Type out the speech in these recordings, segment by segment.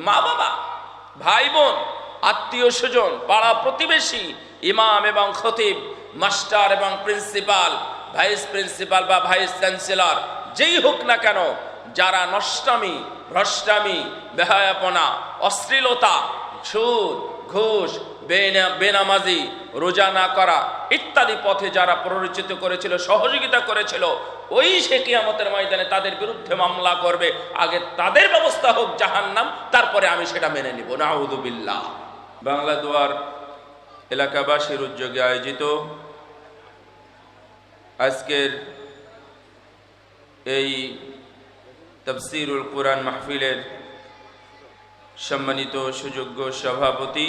মা বাবা, ভাই বোন, আত্মীয় স্বজন, পাড়া প্রতিবেশী, ইমাম এবং খতিব, মাস্টার এবং প্রিন্সিপাল, ভাইস প্রিন্সিপাল বা ভাইস চ্যান্সেলর, যেই হোক না কেন, যারা নষ্টামি, ভ্রষ্টামি, বেহায়াপনা, অশ্লীলতা, সুদ, ঘুষ, বেনামাজি, রোজা না করা ইত্যাদি পথে যারা প্ররোচিত করেছিল, সহযোগিতা করেছিল, ওই সে কিয়ামতের ময়দানে তাদের বিরুদ্ধে মামলা করবে। আগে তাদের ব্যবস্থা হোক জাহান্নাম, তারপরে আমি সেটা মেনে নিব। নাউযুবিল্লাহ। বাংলা দুয়ার এলাকাবাসীর উদ্যোগে আয়োজিত আজকের এই তাফসীরুল কুরআন মাহফিলের সম্মানিত সুযোগ্য সভাপতি,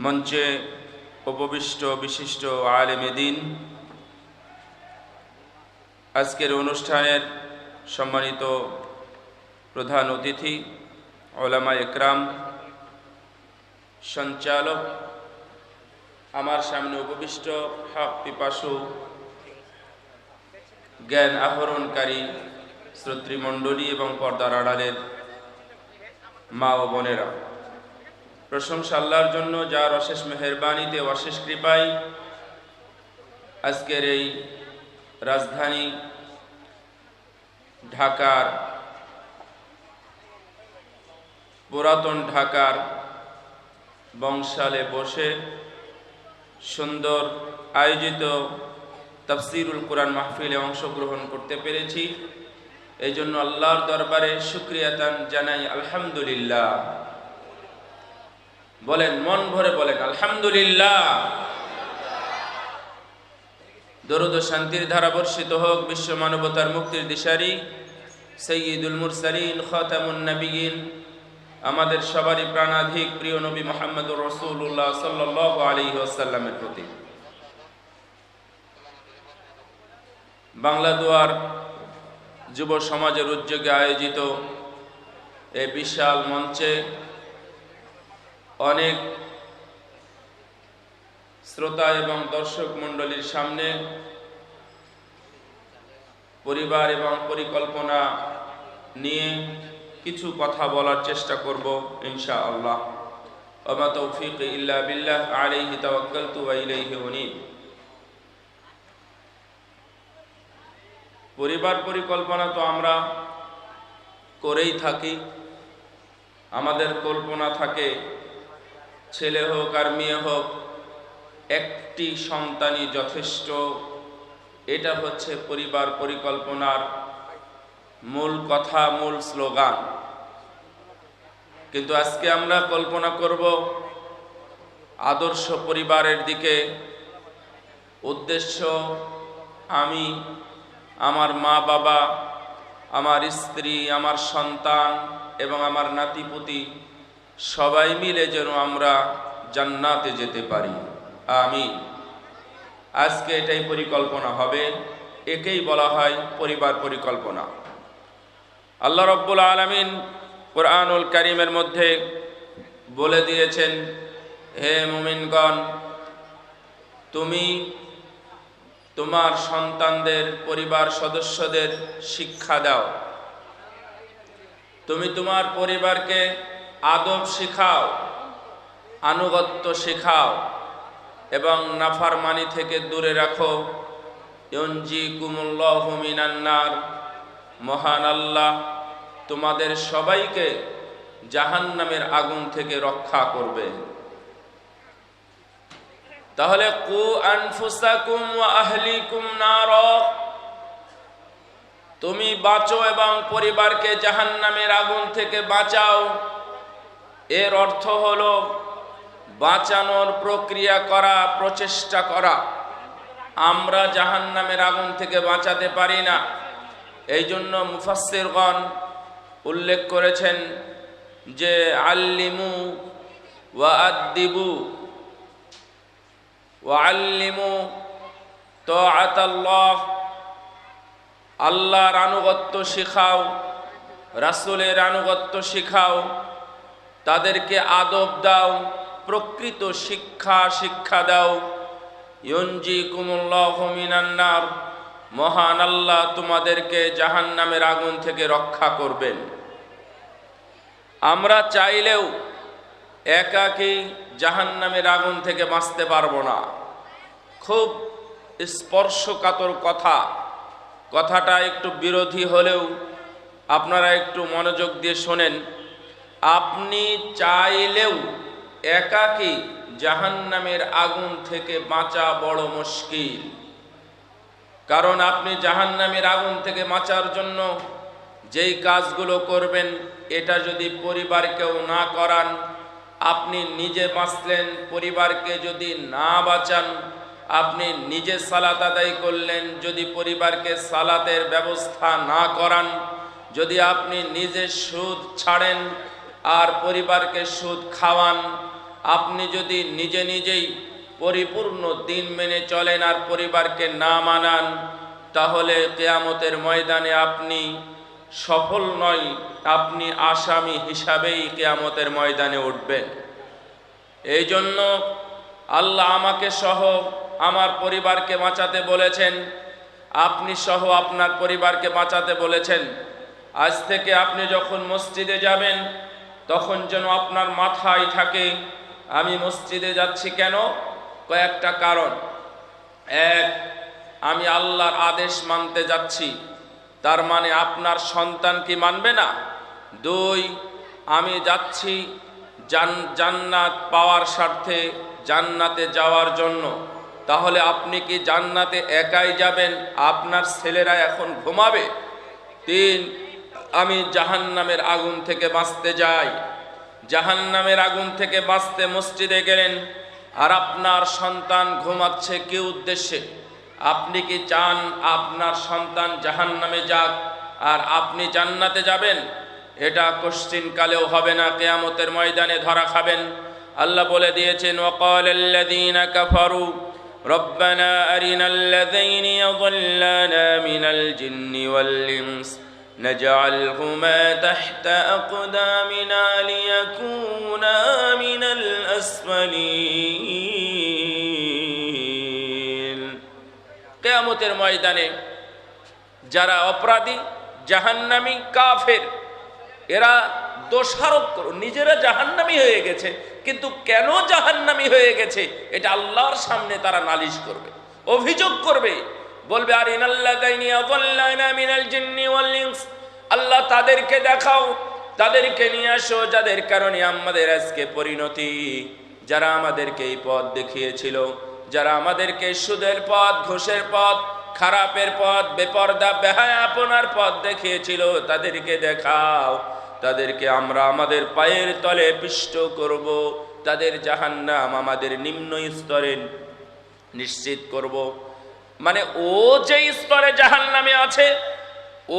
মঞ্চে উপবিষ্ট বিশিষ্ট আলেমে দ্বীন, আজকের অনুষ্ঠানের সম্মানিত প্রধান অতিথি, উলামা ইকরাম, সঞ্চালক, আমার সামনে উপবিষ্ট হক পিপাসু জ্ঞান আহরণকারী শ্রোতৃমণ্ডলী এবং পর্দার আড়ালের মা ও বোনেরা, প্রশংসা আল্লাহর জন্য, যার অশেষ মেহেরবানিতে, অশেষ কৃপায় আজকের এই রাজধানী ঢাকার, পুরাতন ঢাকার বংশালে বসে সুন্দর আয়োজিত তাফসীরুল কুরআন মাহফিলে অংশগ্রহণ করতে পেরেছি। এই জন্য আল্লাহর দরবারে শুকরিয়াতান জানাই আলহামদুলিল্লাহ। বলেন, মন ভরে বলেন আলহামদুলিল্লাহ। দরুদ ও শান্তির ধারা বর্ষিত হোক বিশ্ব মানবতার মুক্তির দিশারি সাইয়্যিদুল মুরসালিন খাতামুন নবিয়্যিন, আমাদের সবারই প্রাণাধিক প্রিয় নবী মুহাম্মদুর রাসূলুল্লাহ সাল্লাল্লাহু আলাইহি ওয়াসাল্লামের প্রতি। বাংলা দুয়ার যুব সমাজের উদ্যোগে আয়োজিত এই বিশাল মঞ্চে অনেক শ্রোতা এবং দর্শক মণ্ডলীর সামনে পরিবার এবং পরিকল্পনা নিয়ে কিছু কথা বলার চেষ্টা করব ইনশাআল্লাহ। ওয়া মা তাওফীকি ইল্লা বিল্লাহ, আলাইহি তাওয়াক্কালতু ওয়া ইলাইহি উনীব। পরিবার পরিকল্পনা তো আমরা করেই থাকি। আমাদের কল্পনা থাকে, ছেলে হোক আর মেয়ে হোক, একটি সন্তানই যথেষ্ট। এটা হচ্ছে পরিবার পরিকল্পনার মূল কথা, মূল স্লোগান। কিন্তু আজকে আমরা কল্পনা করব আদর্শ পরিবারের দিকে। উদ্দেশ্য, আমি, আমার মা বাবা, আমার স্ত্রী, আমার সন্তান এবং আমার নাতিপুতি সবাই মিলে যেন আমরা জান্নাতে যেতে পারি। আমিন। আজকে এটাই পরিকল্পনা হবে, একেই বলা হয় পরিবার পরিকল্পনা। আল্লাহ রাব্বুল আলামিন কুরআনুল কারীমের মধ্যে বলে দিয়েছেন, হে মুমিনগণ, তুমি তোমার সন্তানদের, পরিবার সদস্যদের শিক্ষা দাও। তুমি তোমার পরিবারকে আদব শিখাও, আনুগত্য শিখাও এবং নাফরমানি থেকে দূরে রাখো। ইউনজিকুমুল্লাহু মিনান নার, মহান আল্লাহ তোমাদের সবাইকে জাহান্নামের আগুন থেকে রক্ষা করবে। তাহলে কু আনফুসাকুম ওয়া আহলিকুম নার, তুমি বাঁচো এবং পরিবারকে জাহান্নামের আগুন থেকে বাঁচাও। এর অর্থ হলো বাঁচানোর প্রক্রিয়া করা, প্রচেষ্টা করা। আমরা জাহান্নামের আগুন থেকে বাঁচাতে পারি না। এই জন্য মুফাসসিরগণ উল্লেখ করেছেন যে আল্লিমু ওয়া আদ্দিবু ওয়া আল্লিমু তাআতাল্লাহ, আল্লাহর আনুগত্য শিখাও, রাসূলের আনুগত্য শিখাও, তাদেরকে আদব দাও, প্রকৃত শিক্ষা দাও। ইউনজিকুমুল্লাহু মিনান নার, মহান আল্লাহ তোমাদেরকে জাহান্নামের আগুন থেকে রক্ষা করবেন। আমরা চাইলেও একাকী জাহান্নামের আগুন থেকে বাঁচতে পারবো না। খুব স্পর্শকাতর কথাটা একটু বিরোধী হলেও আপনারা একটু মনোযোগ দিয়ে শোনেন। আপনি চাইলেও একাকী জাহান্নামের আগুন থেকে বাঁচা বড় মুশকিল। কারণ আপনি জাহান্নামের আগুন থেকে বাঁচার জন্য যেই কাজগুলো করবেন, এটা যদি পরিবারকেও না করান, আপনি নিজে বাঁচলেন, পরিবারকে যদি না বাঁচান, আপনি নিজে সালাত আদায় করলেন, যদি পরিবারকে সালাতের ব্যবস্থা না করান, যদি আপনি নিজে সুদ ছাড়েন আর পরিবারকে সুদ খাওয়ান, আপনি যদি নিজে নিজেই পরিপূর্ণ দিন মেনে চলেন আর পরিবারকে না মানান, তাহলে কিয়ামতের ময়দানে আপনি সফল নয়, আপনি আসামি হিসাবেই কিয়ামতের ময়দানে উঠবেন। এই জন্য আল্লাহ আমাকে সহ আমার পরিবারকে বাঁচাতে বলেছেন, আপনি সহ আপনার পরিবারকে বাঁচাতে বলেছেন। আজ থেকে আপনি যখন মসজিদে যাবেন, তখন যেন আপনার মাথায় থাকে আমি মসজিদে যাচ্ছি কেন? কয়েকটা কারণ। এক, আমি আল্লাহর আদেশ মানতে যাচ্ছি, তার মানে আপনার সন্তান কি মানবে না? দুই, আমি যাচ্ছি জান্নাত পাওয়ার স্বার্থে, জান্নাতে যাওয়ার জন্য। তাহলে আপনি কি জান্নাতে একাই যাবেন? আপনার ছেলেরা এখন ঘুমাবে। তিন, আমি জাহান্নামের আগুন থেকে বাঁচতে যাই। জাহান্নামের আগুন থেকে বাঁচতে মসজিদে গেলেন আর আপনার সন্তান ঘুমাচ্ছে কি উদ্দেশ্যে? আপনি কি চান আপনার সন্তান জাহান্নামে যাক আর আপনি জান্নাতে যাবেন? এটা কোশ্চিন কালেও হবে না, কিয়ামতের ময়দানে ধরা খাবেন। আল্লাহ বলে দিয়েছেন, ওয়াকালাল্লাযীনা কাফারু রব্বানা আরিনাল্লাযীনা ইয়াযল্লানা মিনাল জিন্নি ওয়াল ইনস নাজআলহুমা তাহতা আকদামিনা লিয়াকুনা মিনাল আসফালিন। কিয়ামতের ময়দানে যারা অপরাধী, জাহান্নামী, কাফের, এরা দোষারোপ করো, নিজেরা জাহান্নামী হয়ে গেছে, কিন্তু কেন জাহান্নামী হয়ে গেছে এটা আল্লাহর সামনে তারা নালিশ করবে, অভিযোগ করবে, বলবে আর ইনাল্লাযীনা ইয়াযল্লানা মিনাল জিন্নি ওয়াল ইনস, আল্লাহ তাদেরকে দেখাও, তাদেরকে নিয়ে আসো যাদের কারণে আমাদের আজকে পরিণতি। যারা আমাদেরকে এই পথ দেখিয়েছিল, যারা আমাদেরকে সুদের পথ, ঘুষের পথ, খারাপের পথ, বেপরদা বেহায়াপনার পথ দেখিয়েছিল, তাদেরকে দেখাও, তাদেরকে আমরা আমাদের পায়ের তলে পিষ্ট করব, তাদের জাহান্নাম আমাদের নিম্ন স্তরে নিশ্চিত করব। মানে ও যে স্তরে জাহান্নামে আছে,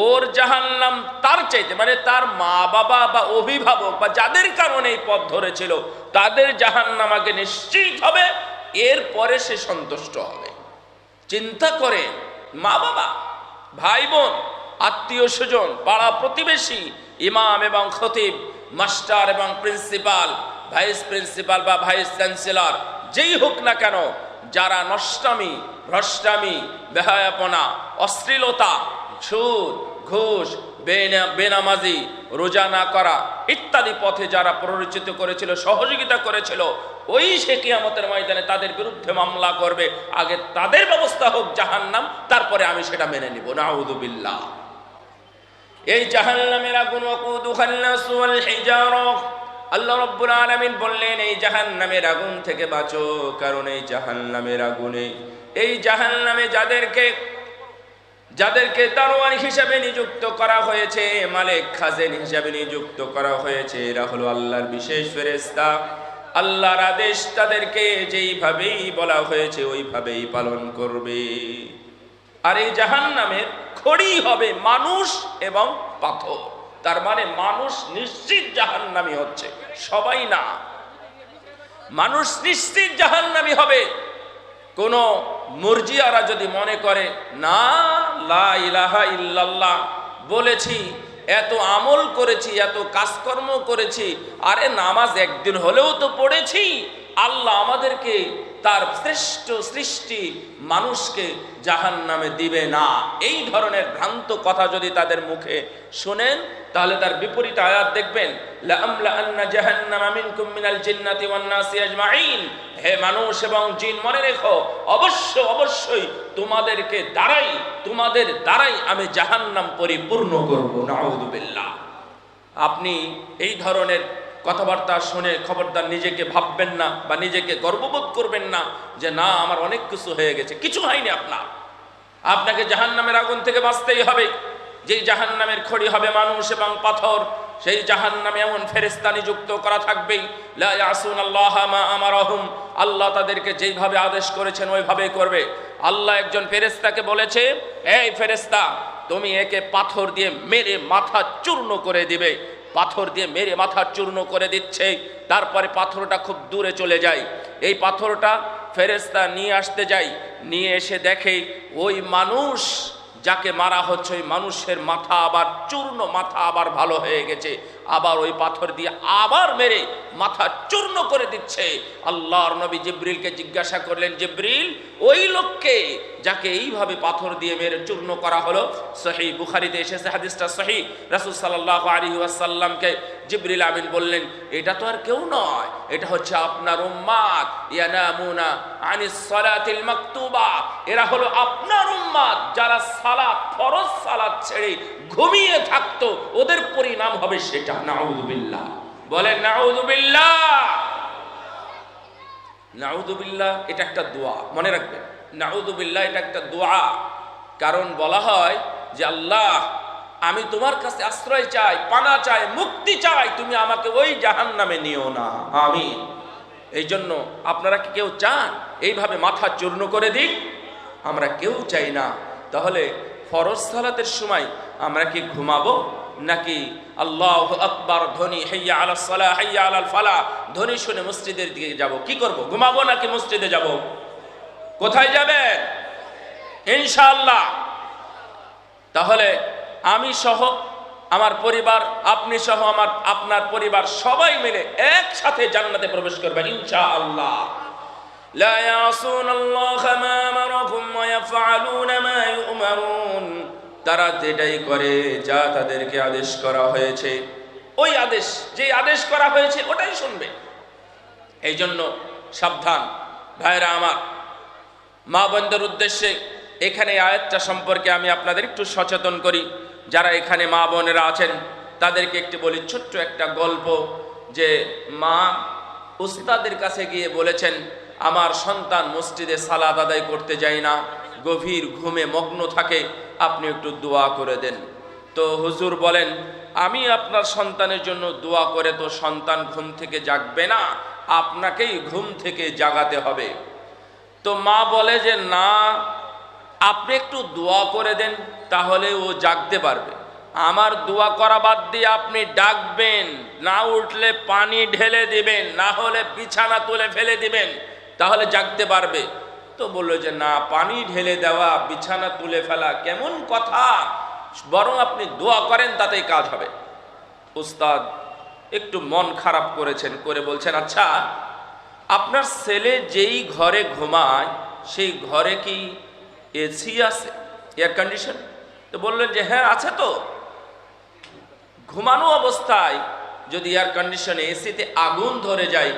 ওর জাহান্নাম তার চাইতে, মানে তার মা বাবা বা অভিভাবক বা যাদের কারণে এই পথ ধরেছিল, তাদের জাহান্নাম আগে নিশ্চিত হবে, এরপরে সে সন্তুষ্ট হবে। চিন্তা করে, মা বাবা, ভাই বোন, আত্মীয় স্বজন, পাড়া প্রতিবেশী, ইমাম এবং খতিব, মাস্টার এবং প্রিন্সিপাল, ভাইস প্রিন্সিপাল বা ভাইস চ্যান্সেলর, যেই হোক না কেন, যারা নষ্টামি, ভ্রষ্টামি, বেহায়াপনা, অশ্লীলতা, সুদ, ঘুষ, বেনামাজি, রোজা না করা ইত্যাদি পথে যারা প্ররোচিত করেছিল, সহযোগিতা করেছিল, ওই সে কিয়ামতের ময়দানে তাদের বিরুদ্ধে মামলা করবে। আগে তাদের ব্যবস্থা হোক জাহান্নাম, তারপরে আমি সেটা মেনে নিব। নাউযুবিল্লাহ। এই জাহান্নামের আগুন, ওয়াকুদুহান নাস ওয়াল হিজারা, আল্লাহ রাব্বুল আলামিন বললেন এই জাহান্নামের আগুন থেকে বাঁচো, কারণ এই জাহান্নামের আগুনে, এই জাহান্নামে যাদেরকে দারোয়ান হিসেবে নিযুক্ত করা হয়েছে, মালিক খাজেন হিসেবে নিযুক্ত করা হয়েছে, এরা হলো আল্লাহর বিশেষ ফেরেশতা। আল্লাহর আদেশ তাদেরকে যেইভাবেই বলা হয়েছে ওইভাবেই পালন করবে। আর এই জাহান্নামের খড়ি হবে মানুষ এবং পাথর। তার মানে মানুষ নিশ্চিত জাহান্নামী হচ্ছে, সবাই না। মানুষ নিশ্চিত জাহান্নামী হবে। কোন মুরজিয়ারা যদি মনে করে না, লা ইলাহা ইল্লাল্লাহ বলেছি, এত আমল করেছি, এত কাজকর্ম করেছি, আরে নামাজ একদিন হলেও তো পড়েছি, আল্লাহ আমাদেরকে তার শ্রেষ্ঠ সৃষ্টি মানুষকে জাহান্নামে দিবে না। এই ধরনের ভ্রান্ত কথা যদি তাদের মুখে শুনেন, তাহলে তার বিপরীত আয়াত দেখবেন, লাআমলাআন্না জাহান্নামা মিনকুম মিনাল জিন্নাতি ওয়ান নাসি আজমাইন। হে মানুষ এবং জিন, মনে রেখো, অবশ্যই তোমাদের দ্বারাই আমি জাহান্নাম পরিপূর্ণ করব। নাউযু বিল্লাহ। আপনি এই ধরনের কথাবার্তা শুনে খবরদার নিজেকে ভাববেন না বা নিজেকে গর্ববোধ করবেন না যে না, আমার অনেক কিছু হয়ে গেছে। কিছু হয়নি আপনাকে জাহান্নামের আগুন থেকে বাঁচতেই হবে। যেই জাহান্নামের খড়ি হবে মানুষ এবং পাথর, সেই জাহান্নামে এমন ফেরেশতা নিযুক্ত করা থাকবে, লা ইয়াসুনাল্লাহা মা আমারাহুম, আল্লাহ তাদেরকে যেইভাবে আদেশ করেছেন ওইভাবেই করবে। আল্লাহ একজন ফেরেশতাকে বলেছে, এই ফেরেশতা, তুমি একে পাথর দিয়ে মেরে মাথা চূর্ণ করে দিবে। পাথর দিয়ে মেরে মাথা চূর্ণ করে দিচ্ছে। তারপরে পাথরটা খুব দূরে চলে যায়। এই পাথরটা ফেরেশতা নিয়ে আসতে যায়, নিয়ে এসে দেখে ওই মানুষ যাকে মারা হচ্ছে, ওই মানুষের মাথা আবার চূর্ণ, মাথা আবার ভালো হয়ে গেছে। আবার ওই পাথর দিয়ে আবার মেরে মাথা চূর্ণ করে দিচ্ছে। আল্লাহর নবী জিবরিলকে জিজ্ঞাসা করলেন, জিবরিল, ওই লোককে যাকে এইভাবে পাথর দিয়ে মেরে চূর্ণ করা হলো? সহিহ বুখারীতে এসেছে হাদিসটা সহিহ। রাসূল সাল্লাল্লাহু আলাইহি ওয়াসাল্লামকে জিবরিল আমিন বললেন, এটা তো আর কেউ নয়, এটা হচ্ছে আপনার উম্মাত। ইয়ানামুনা আনিস সালাতিল মাকতুবা, এরা হলো আপনার উম্মাত যারা সালাত, ফরজ সালাত ছেড়ে ঘুমিয়ে থাকতো, ওদের পরিণাম হবে সেটা। নাউযু বিল্লাহ। বলেন নাউযু বিল্লাহ। নাউযু বিল্লাহ এটা একটা দোয়া, মনে রাখবেন। নাউযু বিল্লাহ এটা একটা দোয়া। কারণ বলা হয় যে আল্লাহ, আমি তোমার কাছে আশ্রয় চাই, পানা চাই, মুক্তি চাই, তুমি আমাকে ওই জাহান্নামে নিও না। আমিন। এই জন্য আপনারা কি কেউ চান এইভাবে মাথা চূর্ণ করে দিক? আমরা কেউ চাই না। তাহলে ফরজ সালাতের সময় আমরা কি ঘুমাবো, নাকি আল্লাহু আকবার ধ্বনি, হাইয়া আলাস সালাহ, হাইয়া আলাল ফালাহ ধ্বনি শুনে মসজিদের দিকে যাব? কি করব? ঘুমাবো নাকি মসজিদে যাব? কোথায় যাবেন? ইনশাআল্লাহ। তাহলে আমি সহ আমার পরিবার, আপনি সহ আপনার পরিবার সবাই মিলে একসাথে জান্নাতে প্রবেশ করবেন ইনশাআল্লাহ। লা ইয়াসুনাল্লাহা মা আমারাহুম ওয়া ইয়াফআলুনা মা ইউমারুন। তারা যেটাই করে, যা তাদেরকে আদেশ করা হয়েছে, ওই আদেশ, যে আদেশ করা হয়েছে ওটাই শুনবে। এই জন্য সাবধান ভাইরা আমার। মা বোনদের উদ্দেশ্যে এখানে আয়াতটা সম্পর্কে আমি আপনাদের একটু সচেতন করি। যারা এখানে মা বোনেরা আছেন তাদেরকে একটু বলি ছোট্ট একটা গল্প, যে মা উস্তাদের কাছে গিয়ে বলেছেন, আমার সন্তান মসজিদে সালাত আদায় করতে যায় না, গভীর ঘুমে মগ্ন থাকে, আপনি একটু দোয়া করে দেন। তো হুজুর বলেন, আমি আপনার সন্তানের জন্য দোয়া করে তো সন্তান ঘুম থেকে জাগবে না, আপনাকেই ঘুম থেকে জাগাতে হবে। তো মা বলে যে না, আপনি একটু দোয়া করে দেন, তাহলে ও জাগতে পারবে। আমার দোয়া করা বাদ দিয়ে আপনি ডাকবেন, না উঠলে পানি ঢেলে দিবেন, না হলে বিছানা তুলে ফেলে দিবেন, তাহলে জাগতে পারবে। তো বললো যে না, পানি ঢেলে দেওয়া, বিছানা তুলে ফেলা কেমন কথা, বরং আপনি দোয়া করেন, তাতেই কাজ হবে। উস্তাদ একটু মন খারাপ করেছেন, করে বলছেন, আচ্ছা আপনার ছেলে যেই ঘরে ঘুমায় সেই ঘরে কি এসি আছে, এয়ার কন্ডিশন? তো বললেন যে হ্যাঁ আছে। তো ঘুমানো অবস্থায় যদি এয়ার কন্ডিশনে, এসিতে আগুন ধরে যায়,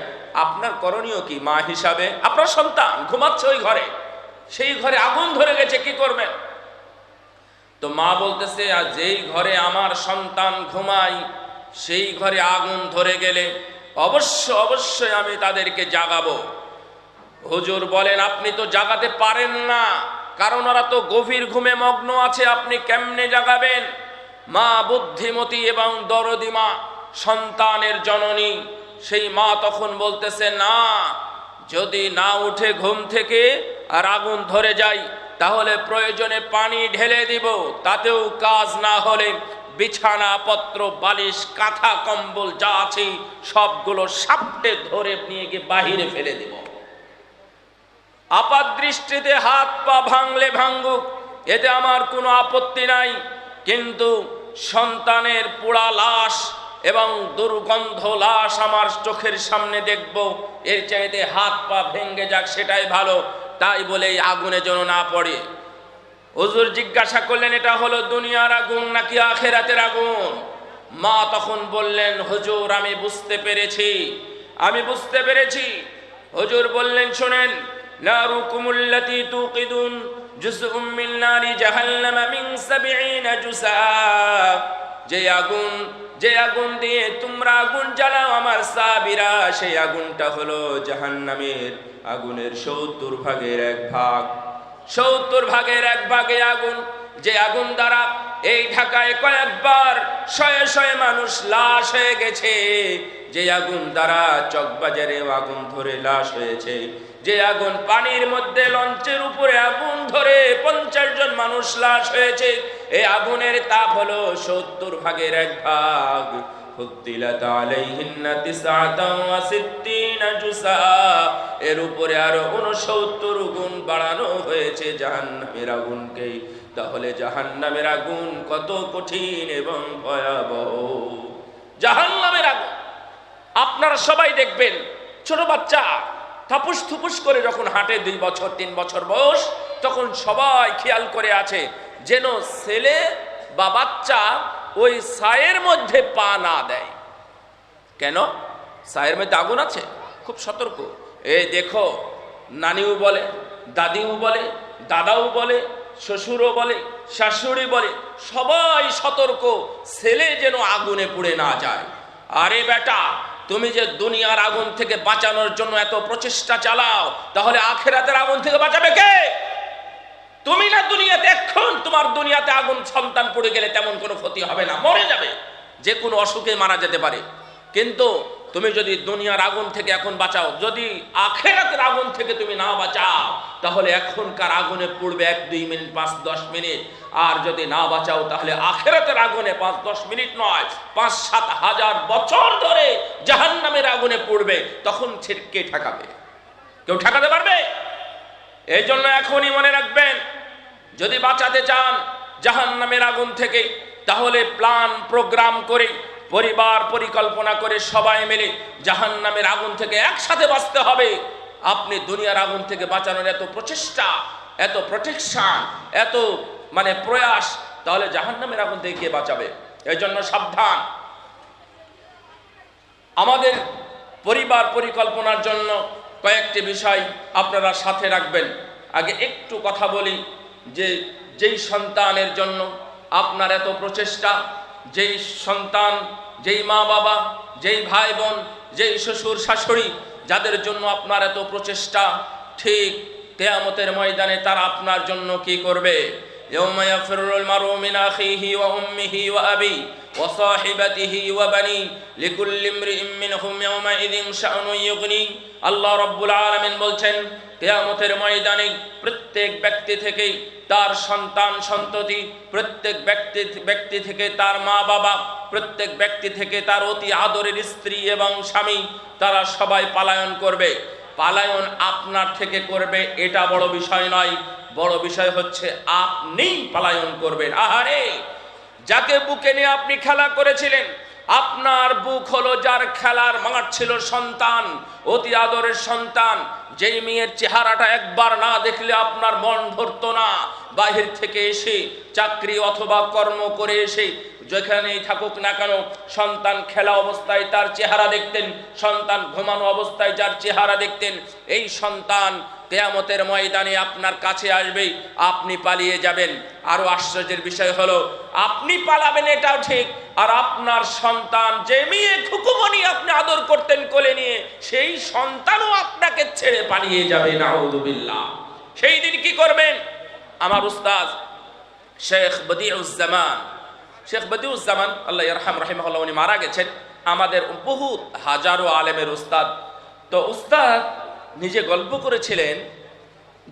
আপনার করণীয় কি? মা হিসাবে আপনার সন্তান ঘুমাচ্ছে ওই ঘরে, সেই ঘরে আগুন ধরে গেছে, কি করবেন? তো মা বলতেছে, আর যেই ঘরে আমার সন্তান ঘুমায় সেই ঘরে আগুন ধরে গেলে অবশ্যই আমি তাদেরকে জাগাবো। হুজুর বলেন, আপনি তো জাগাতে পারেন না, কারণ ওরা তো গভীর ঘুমে মগ্ন আছে, আপনি কেমনে জাগাবেন? মা বুদ্ধিমতী এবং দরদি মা, সন্তানের জননী, সেই মা তখন বলতেছে, না, যদি না উঠে ঘুম থেকে আর আগুন ধরে যায়, তাহলে প্রয়োজনে পানি ঢেলে দিব, তাতেও কাজ না হলে বিছানা পত্র, বালিশ, কাঁথা, কম্বল যা আছে সবগুলো সাপটে ধরে নিয়ে গিয়ে বাহিরে ফেলে দিব। আপাত দৃষ্টিতে হাত পা ভাঙলে ভাঙুক, এতে আমার কোনো আপত্তি নাই, কিন্তু সন্তানের পোড়া লাশ এবং দুর্গন্ধ লাশ আমার চোখের সামনে দেখব, এর চাইতে হাত পা ভেঙে যাক সেটাই ভালো, তাই বলে এই আগুনে যেন না পড়ে। হুজুর জিজ্ঞাসা করলেন, এটা হলো দুনিয়ার আগুন নাকি আখিরাতের আগুন? মা তখন বললেন, হুজুর আমি বুঝতে পেরেছি। হুজুর বললেন, শোনেন, নারুকুমুল্লাতী তুকিদুন জুজউম মিন নারি জাহান্নাম মিন 70 জুসা। যে আগুন দিয়ে তোমরা আগুন জ্বালাও আমার সাহাবীরা, সেই আগুনটা হলো জাহান্নামের আগুনের 70 ভাগের 1 ভাগ। 70 ভাগের 1 ভাগে আগুন, যে আগুন দ্বারা এই ঢাকায় কয়েকবার শয়ে শয়ে মানুষ লাশ হয়ে গেছে, যে আগুন দ্বারা চকবাজারে আগুন ধরে লাশ হয়েছে, যে আগুন পানির মধ্যে লঞ্চের উপরে আগুন ধরে 50 জন মানুষ লাশ হয়েছে, এই আগুনের তাপ হলো 70 ভাগের 1 ভাগ। ফুদ্দিলাত আলাইহিন্না 69 জুসা, এর উপরে আরো 69 গুণ বাড়ানো হয়েছে জাহান্নামের আগুনকে। তাহলে জাহান্নামের আগুন কত কঠিন এবং ভয়াবহ। জাহান্নামের আগুন আপনারা সবাই দেখবেন, ছোট বাচ্চা থাপুস থুপুস করে যখন হাঁটে 2 বছর 3 বছর বয়স, তখন সবাই খেয়াল করে আছে যেন ছেলে বা বাচ্চা ওই ছায়ের মধ্যে পা না দেয়। কেন? ছায়ের মধ্যে আগুন আছে, খুব সতর্ক। এই দেখো, নানিও বলে, দাদিও বলে, দাদাও বলে, শ্বশুরও বলে, শাশুড়ি বলে, সবাই সতর্ক ছেলে যেন আগুনে পুড়ে না যায়। আরে বেটা, তুমি যে দুনিয়ার আগুন থেকে বাঁচানোর জন্য এত প্রচেষ্টা চালাও, তাহলে আখিরাতের আগুন থেকে বাঁচাবে কে? তুমি না দুনিয়াতে, এখন তোমার দুনিয়াতে আগুন, সন্তান পড়ে গেলে তেমন কোনো ক্ষতি হবে না, মরে যাবে, যে কোনো অসুখে মারা যেতে পারে। কিন্তু তুমি যদি দুনিয়ার আগুন থেকে এখন বাঁচাও, যদি আখিরাতের আগুন থেকে তুমি না বাঁচাও, তাহলে এখনকার আগুনে পড়বে 1-2 মিনিট, 5-10 মিনিট। আর যদি না বাঁচাও, তাহলে আখিরাতের আগুনে 5-10 মিনিট নয়, 5-7 হাজার বছর ধরে জাহান্নামের আগুনে পড়বে। তখন কে ঠেকাবে? কেউ ঠেকাতে পারবে? এই জন্য এখনই মনে রাখবেন, যদি বাঁচাতে চান জাহান্নামের আগুন থেকে, তাহলে প্ল্যান প্রোগ্রাম করে, পরিবার পরিকল্পনা করে সবাই মিলে জাহান্নামের আগুন থেকে একসাথে বাঁচতে হবে। আপনি দুনিয়ার আগুন থেকে বাঁচানোর এত প্রচেষ্টা, এত প্রোটেকশন, এত প্রয়াস, তাহলে জাহান্নামের আগুন থেকে কে বাঁচাবে? এই জন্য সাবধান। আমাদের পরিবার পরিকল্পনার জন্য কয়েকটি বিষয় আপনারা সাথে রাখবেন। আগে একটু কথা বলি যে যেই সন্তানের জন্য আপনার এত প্রচেষ্টা, যেই সন্তান, যেই মা বাবা, যেই ভাই বোন, যেই শ্বশুর শাশুড়ি, যাদের জন্য আপনার এত প্রচেষ্টা, ঠিক কিয়ামতের ময়দানে তারা আপনার জন্য কি করবে? ইয়াউমা ইয়াফিরুল মারউ মিন আখিহি ওয়া উম্মিহি ওয়া আবি ওয়া সাহিবাতিহি ওয়া বানি লিকুল্লি ইমরিইম মিনহুম ইয়াউমা ইযিন শাআনুন ইউগনি। আল্লাহ রাব্বুল আলামিন বলছেন, কিয়ামতের ময়দানে প্রত্যেক ব্যক্তি থেকে তার সন্তান সন্ততি, প্রত্যেক ব্যক্তি থেকে তার মা বাবা, প্রত্যেক ব্যক্তি থেকে তার অতি আদরের স্ত্রী এবং স্বামী, তারা সবাই পালায়ন করবে। পালায়ন আপনার থেকে করবে, এটা বড় বিষয় নয়। বড় বিষয় হচ্ছে আপনি পালায়ন করবেন। আহারে, যাকে বুকে নিয়ে আপনি খেলা করেছিলেন, আপনার বুক হলো যার খেলার মাঠ ছিল সন্তান, অতি আদরের সন্তান, যেই মেয়ের চেহারাটা একবার না দেখলে আপনার মন ধরতো না। বাহির থেকে এসে চাকরি অথবা কর্ম করে এসে যেখানেই থাকুক না কেন, সন্তান খেলা অবস্থায় তার চেহারা দেখতেন, সন্তান ঘুমানো অবস্থায় যার চেহারা দেখতেন, এই সন্তান কিয়ামতের ময়দানে আপনার কাছে আসবে, আপনি পালিয়ে যাবেন। আরো আশ্চর্যের বিষয় হলো, আপনি পালাবেন এটাও ঠিক, আর আপনার সন্তান, যে মেয়ে খুকুমনি আপনি আদর করতেন কোলে নিয়ে, সেই সন্তানও আপনাকে ছেড়ে পালিয়ে যাবে। নাউযুবিল্লাহ। সেই দিন কি করবেন? আমার উস্তাদ শেখ বদিউজ্জামান আল্লাহ ইয়ারহাম রাহিমাহুল্লাহ, উনি মারা গেছেন, আমাদের বহুত হাজারো আলেমের উস্তাদ। তো উস্তাদ নিজে গল্প করেছিলেন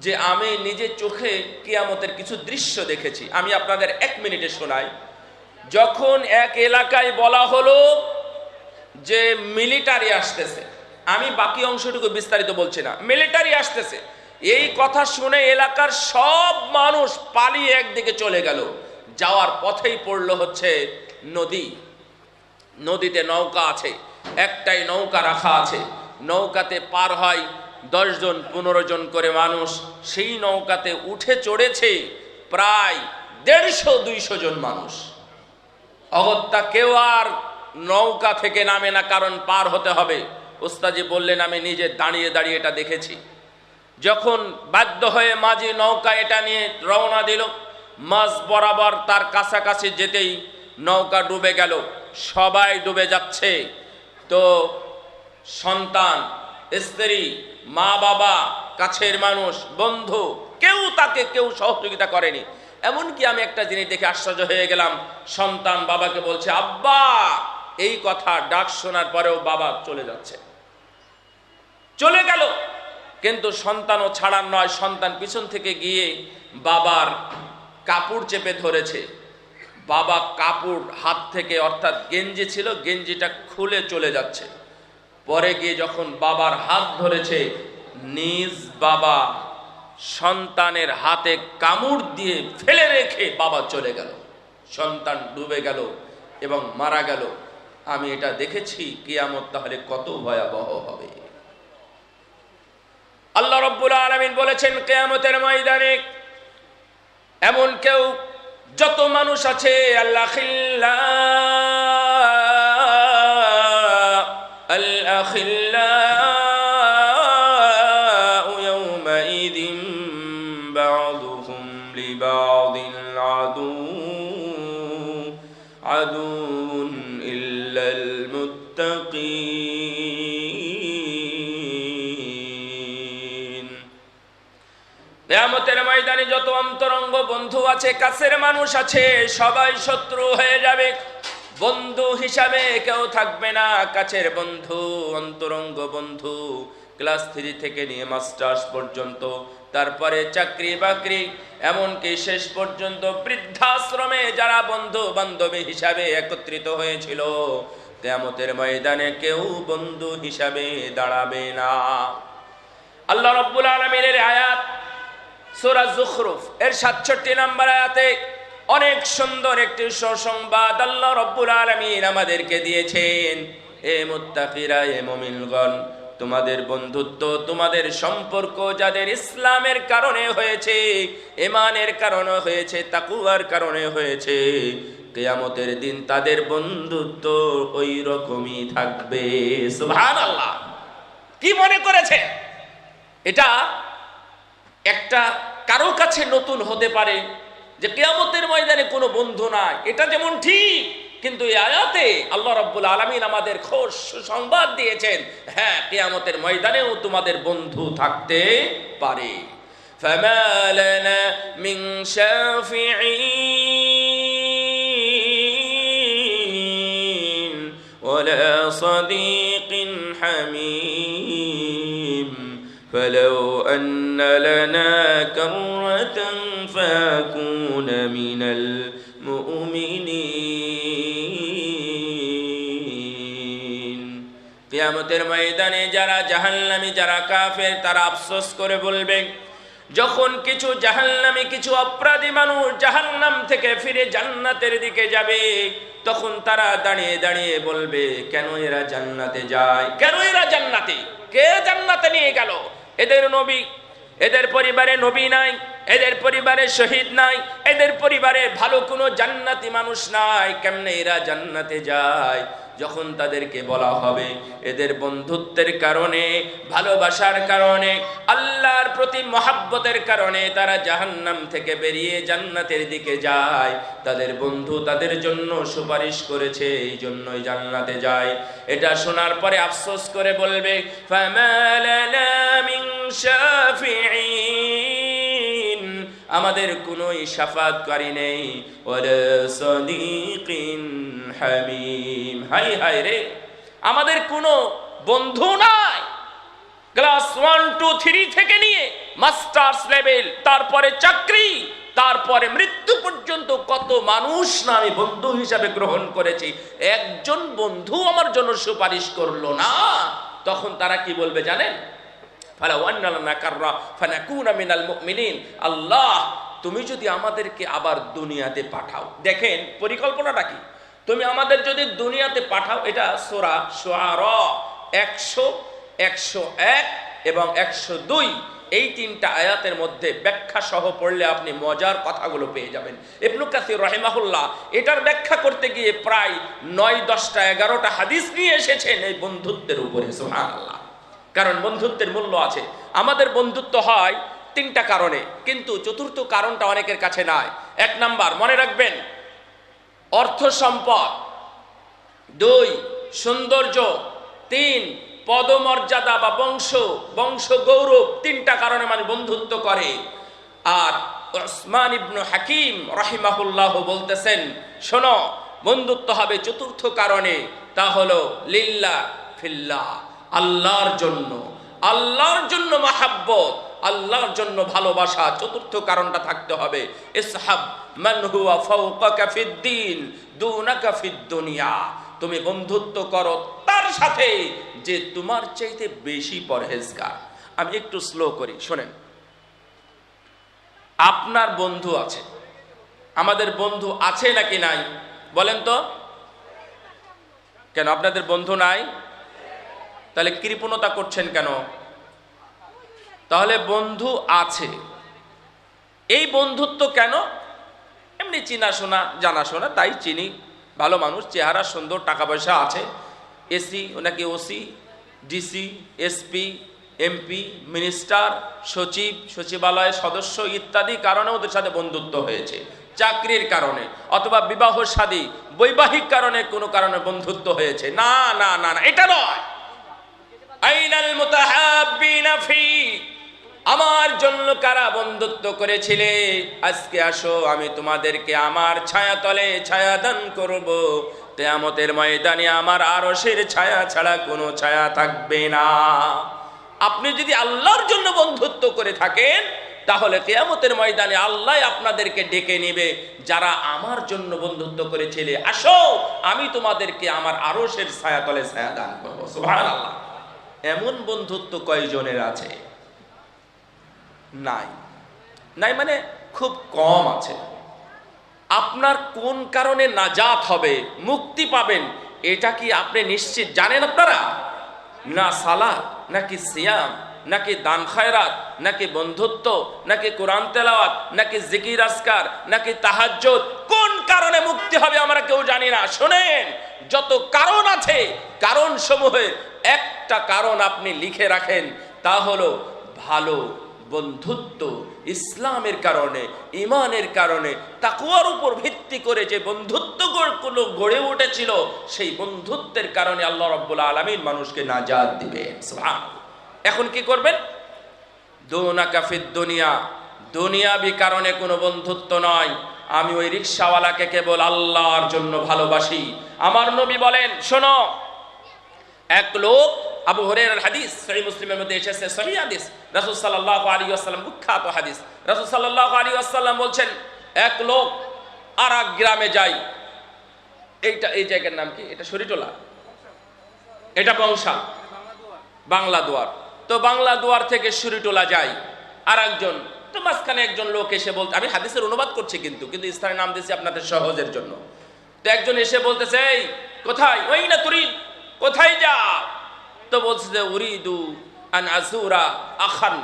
যে আমি নিজে চোখে কিয়ামতের কিছু দৃশ্য দেখেছি। আমি আপনাদের 1 মিনিটে শোনাই। যখন এক এলাকায় বলা হলো যে মিলিটারি আসতেছে, আমি বাকি অংশটুকু বিস্তারিত বলছি না, মিলিটারি আসতেছে, এই কথা শুনে এলাকার সব মানুষ পালিয়ে একদিকে চলে গেল। যাওয়ার পথেই পড়লো হচ্ছে নদী। নদীতে নৌকা আছে, একটাই নৌকা রাখা আছে, নৌকাতে পার হয় 10 জন 15 জন করে মানুষ, সেই নৌকাতে উঠে চড়েছে প্রায় 150-200 জন মানুষ। অগত্যা কেউ আর নৌকা থেকে নামে না, কারণ পার হতে হবে। ওস্তাজি বললেন, আমি নিজে দাঁড়িয়ে দাঁড়িয়ে এটা দেখেছি। যখন বাধ্য হয়ে মাঝি নৌকা এটা নিয়ে রওনা দিল, মাঝ বরাবর তার কাছাকাছি যেতেই নৌকা ডুবে গেল, সবাই ডুবে যাচ্ছে। তো সন্তান, স্ত্রী, মা বাবা, কাছের মানুষ, বন্ধু, কেউ সহযোগিতা করেনি। এমনকি আমি একটা জিনিস দেখে আশ্চর্য হয়ে গেলাম, সন্তান বাবাকে বলছে আব্বা, এই কথা ডাক শোনার পরেও বাবা চলে যাচ্ছে, চলে গেল। কিন্তু সন্তানও ছাড়ার নয়, সন্তান পিছন থেকে গিয়ে বাবার কাপড় চেপে ধরেছে। বাবা কাপড় হাত থেকে, অর্থাৎ গেঞ্জি ছিল, গেঞ্জিটা খুলে চলে যাচ্ছে। পরে গিয়ে যখন বাবার হাত ধরেছে, নিজ বাবা সন্তানের হাতে কামড় দিয়ে ফেলে রেখে বাবা চলে গেল, সন্তান ডুবে গেল এবং মারা গেল। আমি এটা দেখেছি, কিয়ামত তাহলে কত ভয়াবহ হবে। আল্লাহ রাব্বুল আলামিন বলেছেন, কিয়ামতের ময়দানে এমন কেউ, যত মানুষ আছে, আল-আখিল্লাউ ইয়াওমাইযিন বা'দুহুম লিবা'দিন আদুউন ইল্লাল মুত্তাকিন। কিয়ামতের ময়দানে যত অন্তরঙ্গ বন্ধু আছে, কাছের মানুষ আছে, সবাই শত্রু হয়ে যাবে। বন্ধু হিসাবে কেউ থাকবে না। কাছের বন্ধু, অন্তরঙ্গ বন্ধু, ক্লাস 3 থেকে নিয়ে মাস্টার্স পর্যন্ত, তারপরে চাকরি বাকরি, এমনকি শেষ পর্যন্ত বৃদ্ধাশ্রমে যারা বন্ধু বান্ধবী হিসাবে একত্রিত হয়েছিল, কিয়ামতের ময়দানে কেউ বন্ধু হিসাবে দাঁড়াবে না। আল্লাহ রাব্বুল আলামিনের আয়াত সূরা যুখরুফ এর 67 নম্বর আয়াতে অনেক সুন্দর একটি সুসংবাদ আল্লাহ রাব্বুল আলামিন আমাদেরকে দিয়েছেন। এ মুত্তাকিরা, এ মুমিনগণ, তোমাদের বন্ধুত্ব, তোমাদের সম্পর্ক যাদের ইসলামের কারণে হয়েছে, ঈমানের কারণে হয়েছে, তাকওয়ার কারণে হয়েছে, কিয়ামতের দিন তাদের বন্ধুত্ব ওই রকমই থাকবে। সুবহানাল্লাহ। কি মনে করেছে এটা একটা কারো কাছে নতুন হতে পারে যে কিয়ামতের ময়দানে কোনো বন্ধু নাই, এটা যেমন ঠিক, কিন্তু এই আয়াতে আল্লাহ রাব্বুল আলামিন আমাদের খোশ সংবাদ দিয়েছেন, হ্যাঁ, কিয়ামতের ময়দানেও তোমাদের বন্ধু থাকতে পারে। ফামা লানা মিন শাফিঈন ওয়ালা সাদীকিন হামীম فلو أن لنا كرة فأكون من المؤمنين। কিয়ামতের ময়দানে যারা জাহান্নামী, যারা কাফের, তারা আফসোস করে বলবে, যখন কিছু জাহান্নামী, কিছু অপরাধী মানুষ জাহান্নাম থেকে ফিরে জান্নাতের দিকে যাবে, তখন তারা দাঁড়িয়ে দাঁড়িয়ে বলবে, কেন এরা জান্নাতে যায়, কেন এরা জান্নাতে, কে জান্নাতে নিয়ে গেল? এদের নবী, এদের পরিবারে নবী নাই, এদের পরিবারে শহীদ নাই, এদের পরিবারে ভালো কোনো জান্নাতি মানুষ নাই, কেমনে এরা জান্নাতে যায়? যখন তাদেরকে বলা হবে এদের বন্ধুত্বের কারণে, ভালোবাসার কারণে, আল্লাহর প্রতি মহাব্বতের কারণে তারা জাহান্নাম থেকে বেরিয়ে জান্নাতের দিকে যায়, তাদের বন্ধু তাদের জন্য সুপারিশ করেছে, এই জন্যই জান্নাতে যায়, এটা শোনার পরে আফসোস করে বলবে, ফামা লানা মিন শাফিঈন, আমাদের কোনো শাফাআতকারী নেই, ওয়ালা সাদীকিন হামীম, হাই হাই রে, আমাদের কোনো বন্ধু নাই। ক্লাস 1, 2, 3 থেকে নিয়ে মাস্টার্স লেভেল, তারপরে চাকরি, তারপরে মৃত্যু পর্যন্ত কত মানুষ না আমি বন্ধু হিসাবে গ্রহণ করেছি, একজন বন্ধু আমার জন্য সুপারিশ করলো না। তখন তারা কি বলবে জানেন? আল্লাহ, তুমি যদি আমাদেরকে আবার দুনিয়াতে পাঠাও। দেখেন পরিকল্পনাটা কি, তুমি আমাদের যদি দুনিয়াতে পাঠাও, এটা সূরা শুআরা 100, 101 এবং 102, এই তিনটা আয়াতের মধ্যে ব্যাখ্যা সহ পড়লে আপনি মজার কথাগুলো পেয়ে যাবেন। ইবনে কাসির রাহিমাহুল্লাহ এটার ব্যাখ্যা করতে গিয়ে প্রায় 9, 10টা 11টা হাদিস নিয়ে এসেছেন এই বন্ধুত্বের উপরে। সুবহানাল্লাহ। কারণ বন্ধুত্বের মূল্য আছে। আমাদের বন্ধুত্ব হয় 3টা কারণে, কিন্তু চতুর্থ কারণটা অনেকের কাছে নাই। 1 নাম্বার মনে রাখবেন, অর্থ সম্পদ। 2 সৌন্দর্য। 3 পদমর্যাদা বা বংশ গৌরব। 3টা কারণে মানুষ বন্ধুত্ব করে। আর উসমান ইবনে হাকিম রাহিমাহুল্লাহ বলতেছেন, শোনো, বন্ধুত্ব হবে চতুর্থ কারণে, তা হলো লিল্লাহ ফিল্লাহ, আল্লাহর জন্য মাহাব্বত, আল্লাহর জন্য ভালোবাসা। চতুর্থ কারণটা থাকতে হবে, ইসহাব মান হুয়া ফাওকাকা ফিদ্দিন দুনাকা ফিদ দুনিয়া। তুমি বন্ধুত্ব করো তার সাথে যে তোমার চাইতে বেশি পরহেজগার। আমি একটু স্লো করি, শোনেন। আপনার বন্ধু আছে, আমাদের বন্ধু আছে নাকি নাই বলেন তো? কেন আপনাদের বন্ধু নাই? তাহলে কৃপণতা করছেন কেন? তাহলে বন্ধু আছে। এই বন্ধুত্ব কেন? এমনি চিনাশোনা জানাশোনা, তাই চিনি, ভালো মানুষ, চেহারা সুন্দর, টাকা পয়সা আছে, এসি নাকি OC, DC, SP, MP, minister, সচিব, সচিবালয়ের সদস্য ইত্যাদি কারণে ওদের সাথে বন্ধুত্ব হয়েছে। চাকরির কারণে অথবা বিবাহ শাদী বৈবাহিক কারণে কোনো কারণে বন্ধুত্ব হয়েছে। না না না না, এটা নয়। আইনাল মুতাহাব্বিনা ফি, আমার জন্য কারা বন্ধুত্ব করেছিলে, আজকে আসো আমি তোমাদেরকে আমার ছায়াতলে ছায়াদান করব। কিয়ামতের ময়দানে আমার আরশের ছায়া ছাড়া কোনো ছায়া থাকবে না। আপনি যদি আল্লাহর জন্য বন্ধুত্ব করে থাকেন, তাহলে কিয়ামতের ময়দানে আল্লাহ আপনাদেরকে ডেকে নেবে, যারা আমার জন্য বন্ধুত্ব করেছিলে, আসো আমি তোমাদেরকে আমার আরশের ছায়াতলে ছায়াদান করব। সুবহানাল্লাহ। এমন বন্ধুত্ব কয়জনের আছে? নাই। নাই মানে খুব কম আছে। আপনার কোন কারণে নাজাত হবে, মুক্তি পাবেন, এটা কি আপনি নিশ্চিত জানেন? আপনারা না সালাত, নাকি সিয়াম, নাকি দান খায়রাত, নাকি বন্ধুত্ব, নাকি কোরআন তেলাওয়াত, নাকি জিকির আজকার, নাকি তাহাজ্জুদ, কোন কারণে মুক্তি হবে আমরা কেউ জানি না। শোনেন, যত কারণ আছে, কারণ সমূহের একটা কারণ আপনি লিখে রাখেন, তা হলো ভালো বন্ধুত্ব। ইসলামের কারণে, ইমানের কারণে, তাকওয়ার উপর ভিত্তি করে যে বন্ধুত্বগুলো গড়ে উঠেছিল, সেই বন্ধুত্বের কারণে আল্লাহ রাব্বুল আলামিন মানুষকে নাজাত দিবেন। সুবহানাল্লাহ। এখন কি করবেন? দুনাকা ফিদ দুনিয়া, দুনিয়াবি কারণে কোনো বন্ধুত্ব নয়। আমি ওই রিকশাওয়ালাকে কেবল আল্লাহর জন্য ভালোবাসি। আমার নবী বলেন, শোনো, এক লোক, আবু হুরায়রার হাদিস, সহিহ মুসলিমের মধ্যে এসেছে, সহিহ হাদিস, রাসূল সাল্লাল্লাহু আলাইহি ওয়াসাল্লাম, বিখ্যাত হাদিস, রাসূল সাল্লাল্লাহু আলাইহি ওয়াসাল্লাম বলছেন, এক লোক আর এক গ্রামে যায়। এই জায়গার নাম কি? এটা শরীটোলা, এটা বংশা, বাংলা দুয়ার। তো বাংলা দুয়ার থেকে শরীটোলা যায় আর একজন, তো মাঝখানে একজন লোক এসে বলতে, আমি হাদিসের অনুবাদ করছি কিন্তু স্থানের নাম দিয়েছি আপনাদের সহজের জন্য। তো একজন এসে বলতেছে, এই কোথায়? ওই না তুই কোথায় যাও? তো বলছে যে উরিদু আন আযুরা আখান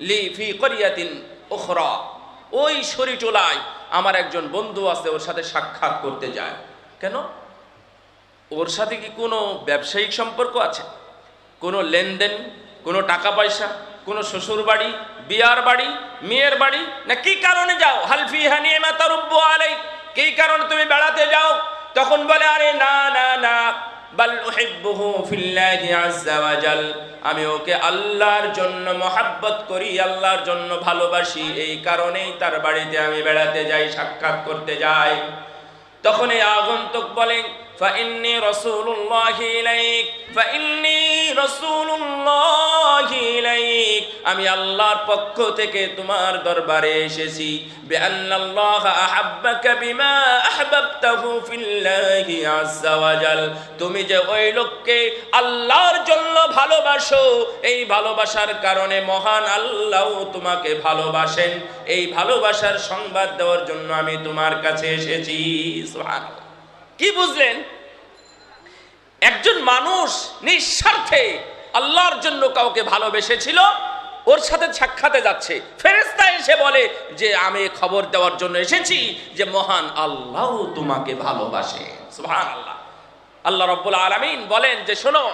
লি ফি ক্বরিয়াতিন উখরা, ওই শরীটোলায় আমার একজন বন্ধু আছে, ওর সাথে সাক্ষাৎ করতে যায়। কেন? ওর সাথে কি কোনো ব্যবসায়িক সম্পর্ক আছে, কোনো লেনদেন, কোনো টাকা পয়সা, কোনো শ্বশুর বাড়ি, বিয়ার বাড়ি, মেয়ের বাড়ি, না কি কারণে যাও? হাল ফিহা নি'মাতু রাব্বু আলাইক, কি কারণে তুমি বেড়াতে যাও? তখন বলে, আরে না না না, বাল উহিব্বুহু ফিল্লাহি আযজা ওয়া জাল, আমি ওকে আল্লাহর জন্য মহব্বত করি, আল্লাহর জন্য ভালোবাসি, এই কারণেই তার বাড়িতে আমি বেড়াতে যাই, সাক্ষাৎ করতে যাই। তখন এই আগন্তুক বলেন, ফাইন্নী রাসূলুল্লাহি ইলাইক, ফাইন্নী রাসূলুল্লাহি ইলাইক, আমি আল্লাহর পক্ষ থেকে তোমার দরবারে এসেছি। বিআন্নাল্লাহা আহাব্বাকা বিমা আহবাবতাহু ফিল্লাহি আযজা ওয়া জাল, তুমি যে ওই লোককে আল্লাহর জন্য ভালোবাসো, এই ভালোবাসার কারণে মহান আল্লাহ তোমাকে ভালোবাসেন, এই ভালোবাসার সংবাদ দেওয়ার জন্য আমি তোমার কাছে এসেছি। সুবহানাল্লাহ। কি বুঝলেন? একজন মানুষ নিঃস্বার্থে আল্লাহর জন্য কাউকে ভালোবেসেছিল, ওর সাথে সাক্ষাতে যাচ্ছে, ফেরেশতা এসে বলে যে আমি খবর দেওয়ার জন্য এসেছি যে মহান আল্লাহ তোমাকে ভালোবাসে। সুবহানাল্লাহ। আল্লাহ রাব্বুল আলামিন বলেন যে শোনো,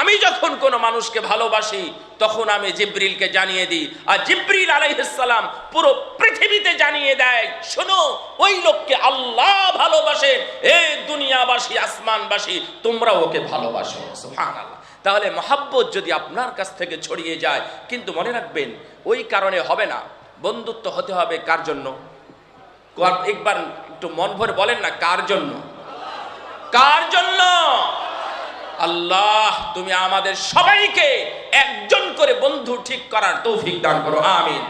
আমি যখন কোনো মানুষকে ভালোবাসি তখন আমি জিবরিলকে জানিয়ে দিই, আর জিবরিল আলাইহিস সালাম পুরো পৃথিবীতে জানিয়ে দেয়, শোনো ওই লোককে আল্লাহ ভালোবাসে, এই দুনিয়াবাসী আসমানবাসী তোমরা ওকে ভালোবাসো। সুবহানাল্লাহ। তাহলে মহাব্বত যদি আপনার কাছ থেকে ছড়িয়ে যায়, কিন্তু মনে রাখবেন ওই কারণে হবে না, বন্ধুত্ব হতে হবে কার জন্য? একবার একটু মন ভরে বলেন না, কার জন্য? কার জন্য? আল্লাহ তুমি আমাদের সবাইকে একজন করে বন্ধু ঠিক করার তৌফিক দান করো, আমিন।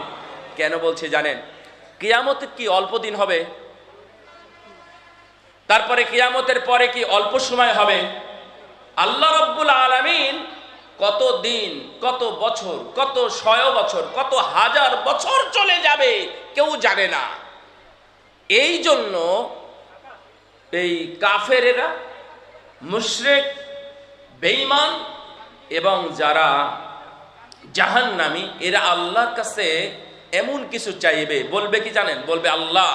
কেন বলছি জানেন? কিয়ামত কি অল্প দিন হবে? তারপরে কিয়ামতের পরে কি অল্প সময় হবে? আল্লাহ রাব্বুল আলামিন কত দিন, কত বছর, কত শয় বছর, কত হাজার বছর চলে যাবে কেউ জানে না। এই জন্য এই কাফেরেরা, মুশরিক, বেঈমান এবং যারা জাহান্নামী, এরা আল্লাহর কাছে এমন কিছু চাইবে, বলবে কি জানেন? বলবে আল্লাহ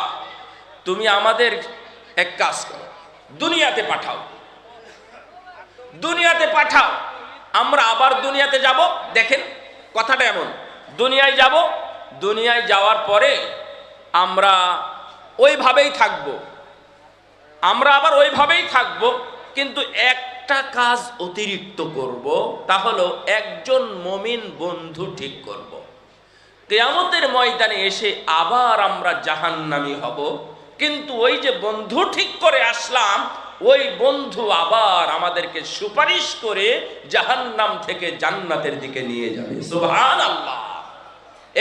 তুমি আমাদের এক কাজ করো, দুনিয়াতে পাঠাও, দুনিয়াতে পাঠাও, আমরা আবার দুনিয়াতে যাব। দেখেন কথাটা এমন, দুনিয়ায় যাব, দুনিয়ায় যাওয়ার পরে আমরা ওইভাবেই থাকবো, আমরা আবার ওইভাবেই থাকবো, কিন্তু একটা কাজ অতিরিক্ত করব, তা হলো একজন মুমিন বন্ধু ঠিক করব। কিয়ামতের ময়দানে এসে আবার আমরা জাহান্নামী হব, কিন্তু ওই যে বন্ধু ঠিক করে আসলাম, ওই বন্ধু আবার আমাদেরকে সুপারিশ করে জাহান্নাম থেকে জান্নাতের দিকে নিয়ে যাবে। সুবহানাল্লাহ।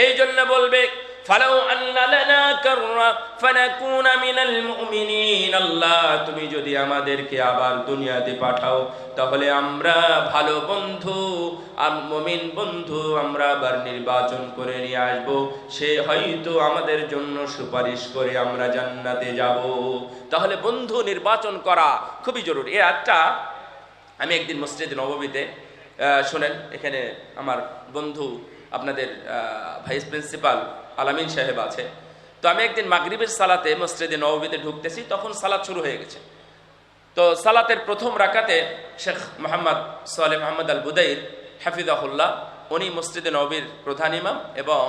এই জন্য বলবে ফালাউ আন্না লানা কাররা ফানাকুনা মিনাল মুমিনিন, আল্লাহ তুমি যদি আমাদেরকে আবার দুনিয়াতে পাঠাও তাহলে আমরা ভালো বন্ধু আর মুমিন বন্ধু আমরা আবার নির্বাচন করে নিয়ে আসব, সে হয়তো আমাদের জন্য সুপারিশ করে আমরা জান্নাতে যাব। তাহলে বন্ধু নির্বাচন করা খুবই জরুরি। এই আয়াতটা আমি একদিন মসজিদে নববীতে শুনেন, এখানে আমার বন্ধু আপনাদের ভাইস প্রিন্সিপাল আলামিন সাহেব আছে, তো আমি একদিন মাগরিবের সালাতে মসজিদে নববীতে ঢুকতেছি, তখন সালাত শুরু হয়ে গেছে। তো সালাতের প্রথম রাকাতে শেখ মোহাম্মদ সোহেল মোহাম্মদ আল বুদাইর হাফিজাহুল্লাহ, উনি মসজিদে নববীর প্রধান ইমাম এবং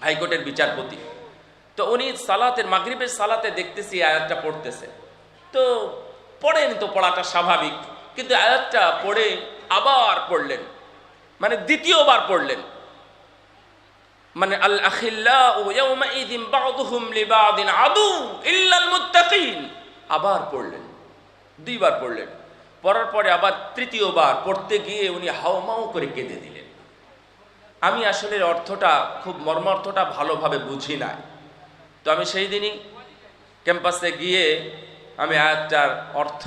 হাইকোর্টের বিচারপতি। তো উনি সালাতের মাগরিবের সালাতে দেখতেছি আয়াতটা পড়তেছে, তো পড়েন, তো পড়াটা স্বাভাবিক, কিন্তু আয়াতটা পড়ে আবার পড়লেন, মানে দ্বিতীয়বার পড়লেন, মানে আল আখিল্লাউ ইয়াউমাইযিন বা'দুহুম লিবা'দিন আদু ইল্লাল মুত্তাকিন, আবার পড়লেন, দুইবার পড়লেন। পড়ার পরে আবার তৃতীয়বার পড়তে গিয়ে উনি হাওমাও করে কেঁদে দিলেন। আমি আসলে অর্থটা খুব মর্মার্থটা ভালোভাবে বুঝি নাই, তো আমি সেই দিনই ক্যাম্পাসে গিয়ে আমি আয়াতটার অর্থ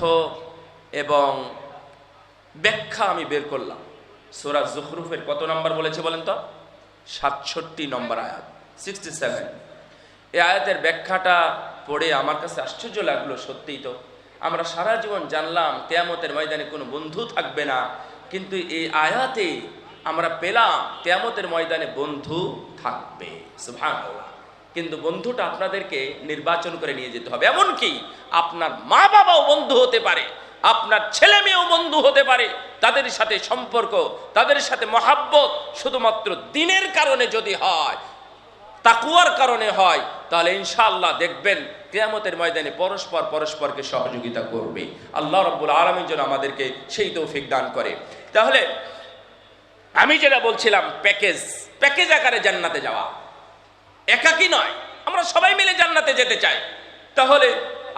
এবং ব্যাখ্যা আমি বের করলাম। সূরা যুখরুফের কত নম্বর বলেছে বলেন তো? 67 নম্বর আয়াত, 67। এই আয়াতের ব্যাখ্যাটা পড়ে আমার কাছে আশ্চর্য লাগলো। সত্যিই তো আমরা সারা জীবন জানলাম কিয়ামতের ময়দানে কোনো বন্ধু থাকবে না, কিন্তু এই আয়াতে আমরা পেলাম কিয়ামতের ময়দানে বন্ধু থাকবে। সুবহানাল্লাহ। কিন্তু বন্ধুটা আপনাদেরকে নির্বাচন করে নিয়ে যেতে হবে। এমনকি আপনার মা বাবাও বন্ধু হতে পারে, আপনার ছেলে মেয়েও বন্ধু হতে পারে। তাদের সাথে সম্পর্ক, তাদের সাথে মহাব্বত শুধুমাত্র দ্বীনের কারণে যদি হয়, তাকওয়ার কারণে হয়, তাহলে ইনশাআল্লাহ দেখবেন কিয়ামতের ময়দানে পরস্পর পরস্পরকে সহযোগিতা করবে। আল্লাহ রাব্বুল আলামিন যেন আমাদেরকে সেই তৌফিক দান করে। তাহলে আমি যেটা বলছিলাম, প্যাকেজ আকারে জান্নাতে যাওয়া, একাকী নয়, আমরা সবাই মিলে জান্নাতে যেতে চাই। তাহলে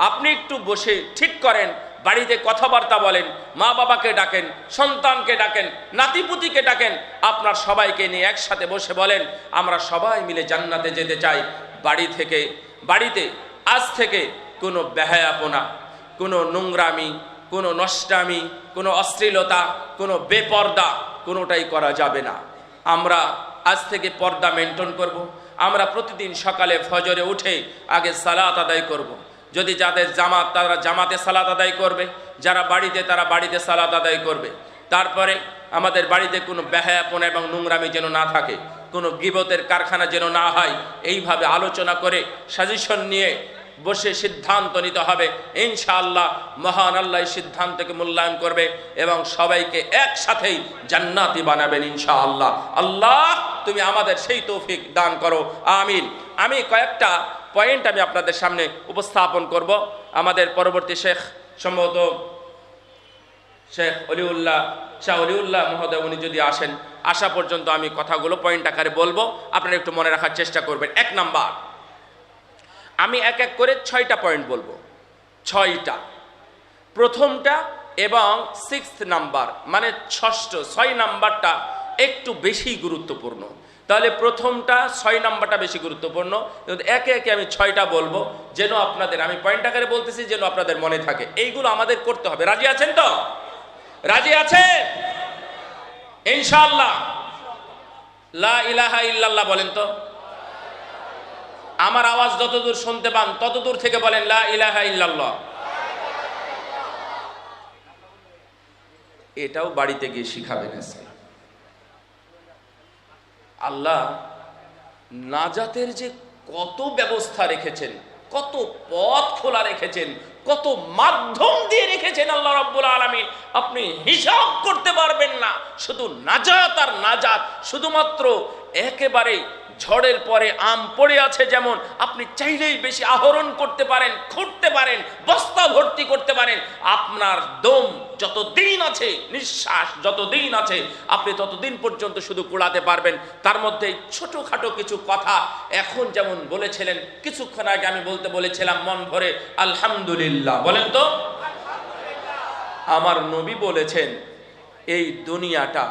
আপনি একটু বসে ঠিক করেন, বাড়িতে কথাবার্তা বলেন, মা বাবাকে ডাকেন, সন্তানকে ডাকেন, নাতিপুতিকে ডাকেন, আপনার সবাইকে নিয়ে একসাথে বসে বলেন আমরা সবাই মিলে জান্নাতে যেতে চাই। বাড়িতে আজ থেকে কোনো বেহায়াপনা, কোনো নোংরামি, কোনো নষ্টামি, কোনো অশ্লীলতা, কোনো বেপর্দা কোনোটাই করা যাবে না। আমরা আজ থেকে পর্দা মেনটেন করব। আমরা প্রতিদিন সকালে ফজরে উঠে আগে সালাত আদায় করব। যদি যাদের জামাত তারা জামাতে সালাত আদায় করবে, যারা বাড়িতে তারা বাড়িতে সালাত আদায় করবে। তারপরে আমাদের বাড়িতে কোনো বেহায়াপনা এবং নোংরামি যেন না থাকে, কোনো গীবতের কারখানা যেন না হয়। এইভাবে আলোচনা করে সাজেশন নিয়ে বসে সিদ্ধান্ত নিতে হবে। ইনশাআল্লাহ মহান আল্লাহ এই সিদ্ধান্তকে মূল্যায়ন করবে এবং সবাইকে একসাথেই জান্নাতি বানাবেন ইনশাআল্লাহ। আল্লাহ তুমি আমাদের সেই তৌফিক দান করো, আমিন। আমি কয়েকটা পয়েন্ট আমি আপনাদের সামনে উপস্থাপন করব। আমাদের পরবর্তী শেখ সম্ভবত শেখ অলিউল্লাহ, শাহ অলিউল্লাহ মহোদয় উনি যদি আসেন, আসা পর্যন্ত আমি কথাগুলো পয়েন্ট আকারে বলবো, আপনারা একটু মনে রাখার চেষ্টা করবেন। 1 নাম্বার, আমি এক এক করে 6টা পয়েন্ট বলবো, 6টা। প্রথমটা এবং 6 নাম্বার মানে 6 নাম্বারটা একটু বেশি গুরুত্বপূর্ণ। তাহলে প্রথমটা 6 নাম্বারটা বেশি গুরুত্বপূর্ণ। একে একে আমি 6টা বলবো, যেন আপনাদের, আমি পয়েন্ট আকারে বলতেছি যেন আপনাদের মনে থাকে। এইগুলো আমাদের করতে হবে। রাজি আছেন তো? রাজি আছে ইনশাআল্লাহ? লা ইলাহা ইল্লাল্লাহ বলেন তো। আমার আওয়াজ যতদূর শুনতে পান ততদূর থেকে বলেন লা ইলাহা ইল্লাল্লাহ। এটাও বাড়িতে গিয়ে শিখাবেন। আল্লাহ নাজাতের যে কত ব্যবস্থা রেখেছেন, কত পথ খোলা রেখেছেন, কত মাধ্যম দিয়ে রেখেছেন আল্লাহ রাব্বুল আলামিন, আপনি হিসাব করতে পারবেন না। শুধু নাজাত আর নাজাত, শুধুমাত্র একেবারে ঝড়ের পরে আম পড়ে আছে যেমন, আপনি চাইলেই বেশি আহরণ করতে পারেন, খুঁড়তে পারেন, বস্তা ভর্তি করতে পারেন। আপনার দম যতদিন আছে, নিঃশ্বাস যতদিন আছে, আপনি ততদিন পর্যন্ত শুধু কুড়াতে পারবেন। তার মধ্যে ছোটখাটো কিছু কথা এখন যেমন বলেছিলেন, কিছুক্ষণ আগে আমি বলতে বলেছিলাম মন ভরে আলহামদুলিল্লাহ বলেন তো। আমার নবী বলেছেন এই দুনিয়াটা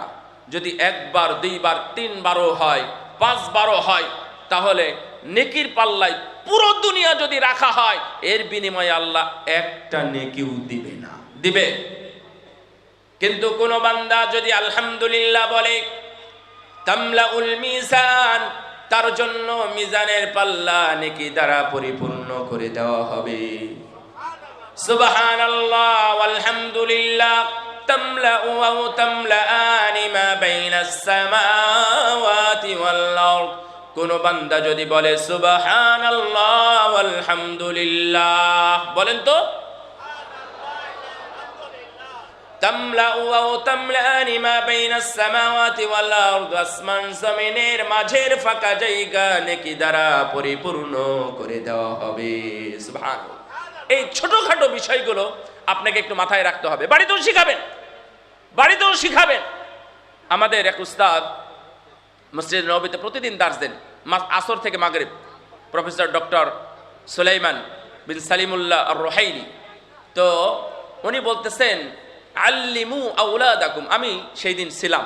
যদি 1 বার 2 বার 3 বারও হয়, 5 বারও হয়, তাহলে নেকির পাল্লায় পুরো দুনিয়া যদি রাখা হয়, এর বিনিময়ে আল্লাহ একটা নেকিও দিবে না। দিবে, কিন্তু কোন বান্দা যদি আলহামদুলিল্লাহ বলে, তামলাউল মিজান, তার জন্য মিজানের পাল্লা নেকি দ্বারা পরিপূর্ণ করে দেওয়া হবে। সুবহানাল্লাহ ওয়ালহামদুলিল্লাহ তামলাউ ওয়া তামলাআনি মা বাইনাস সামাওয়াতি ওয়াল আরদ। কোন বান্দা যদি বলে সুবহানাল্লাহ ওয়ালহামদুলিল্লাহ, বলেন তো, তামলাউ ওয়া তামলাআনি মা বাইনাস সামাওয়াতি ওয়াল আরদ, আসমান জমিনের মাঝের ফাঁকা জায়গা নেকি দ্বারা পরিপূর্ণ করে দেওয়া হবে। সুবহানাল্লাহ। এই ছোটখাটো বিষয়গুলো আপনাকে একটু মাথায় রাখতে হবে। বাড়িতেও শিখাবেন, বাড়িতেও শিখাবেন। আমাদের এক উস্তাদ মসজিদ নববীতে প্রতিদিন দার্স দেন, আসর থেকে মাগরিব, প্রফেসর ডক্টর সুলাইমান বিন সালিমুল্লাহ আর রোহাইলি। তো উনি বলতেছেন আল্লিমু আওলাদাকুম, আমি সেই দিন ছিলাম,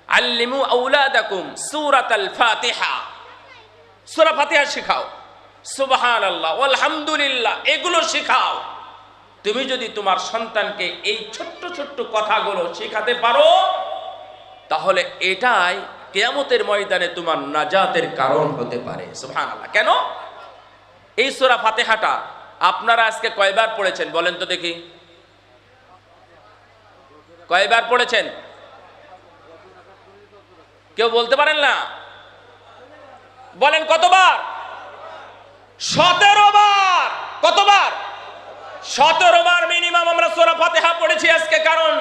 আল্লিমু আওলাদাকুম সূরাতাল ফাতিহা, সূরা ফাতিহা শিখাও, সুবহানাল্লাহ আলহামদুলিল্লাহ এগুলো শিখাও। তুমি যদি তোমার সন্তানকে এই ছোট্ট ছোট্ট কথাগুলো শেখাতে পারো, তাহলে এটাই কিয়ামতের ময়দানে তোমার নাজাতের কারণ হতে পারে। সুবহানাল্লাহ। কেন? এই সূরা ফাতিহাটা আপনারা আজকে কয়বার পড়েছেন বলেন তো দেখি? কয়বার পড়েছেন? কেউ বলতে পারেন না? বলেন কতবার? 17 বার। কতবার? 17 বার মিনিমাম আমরা সূরা ফাতিহা পড়েছি আজকে, কারণ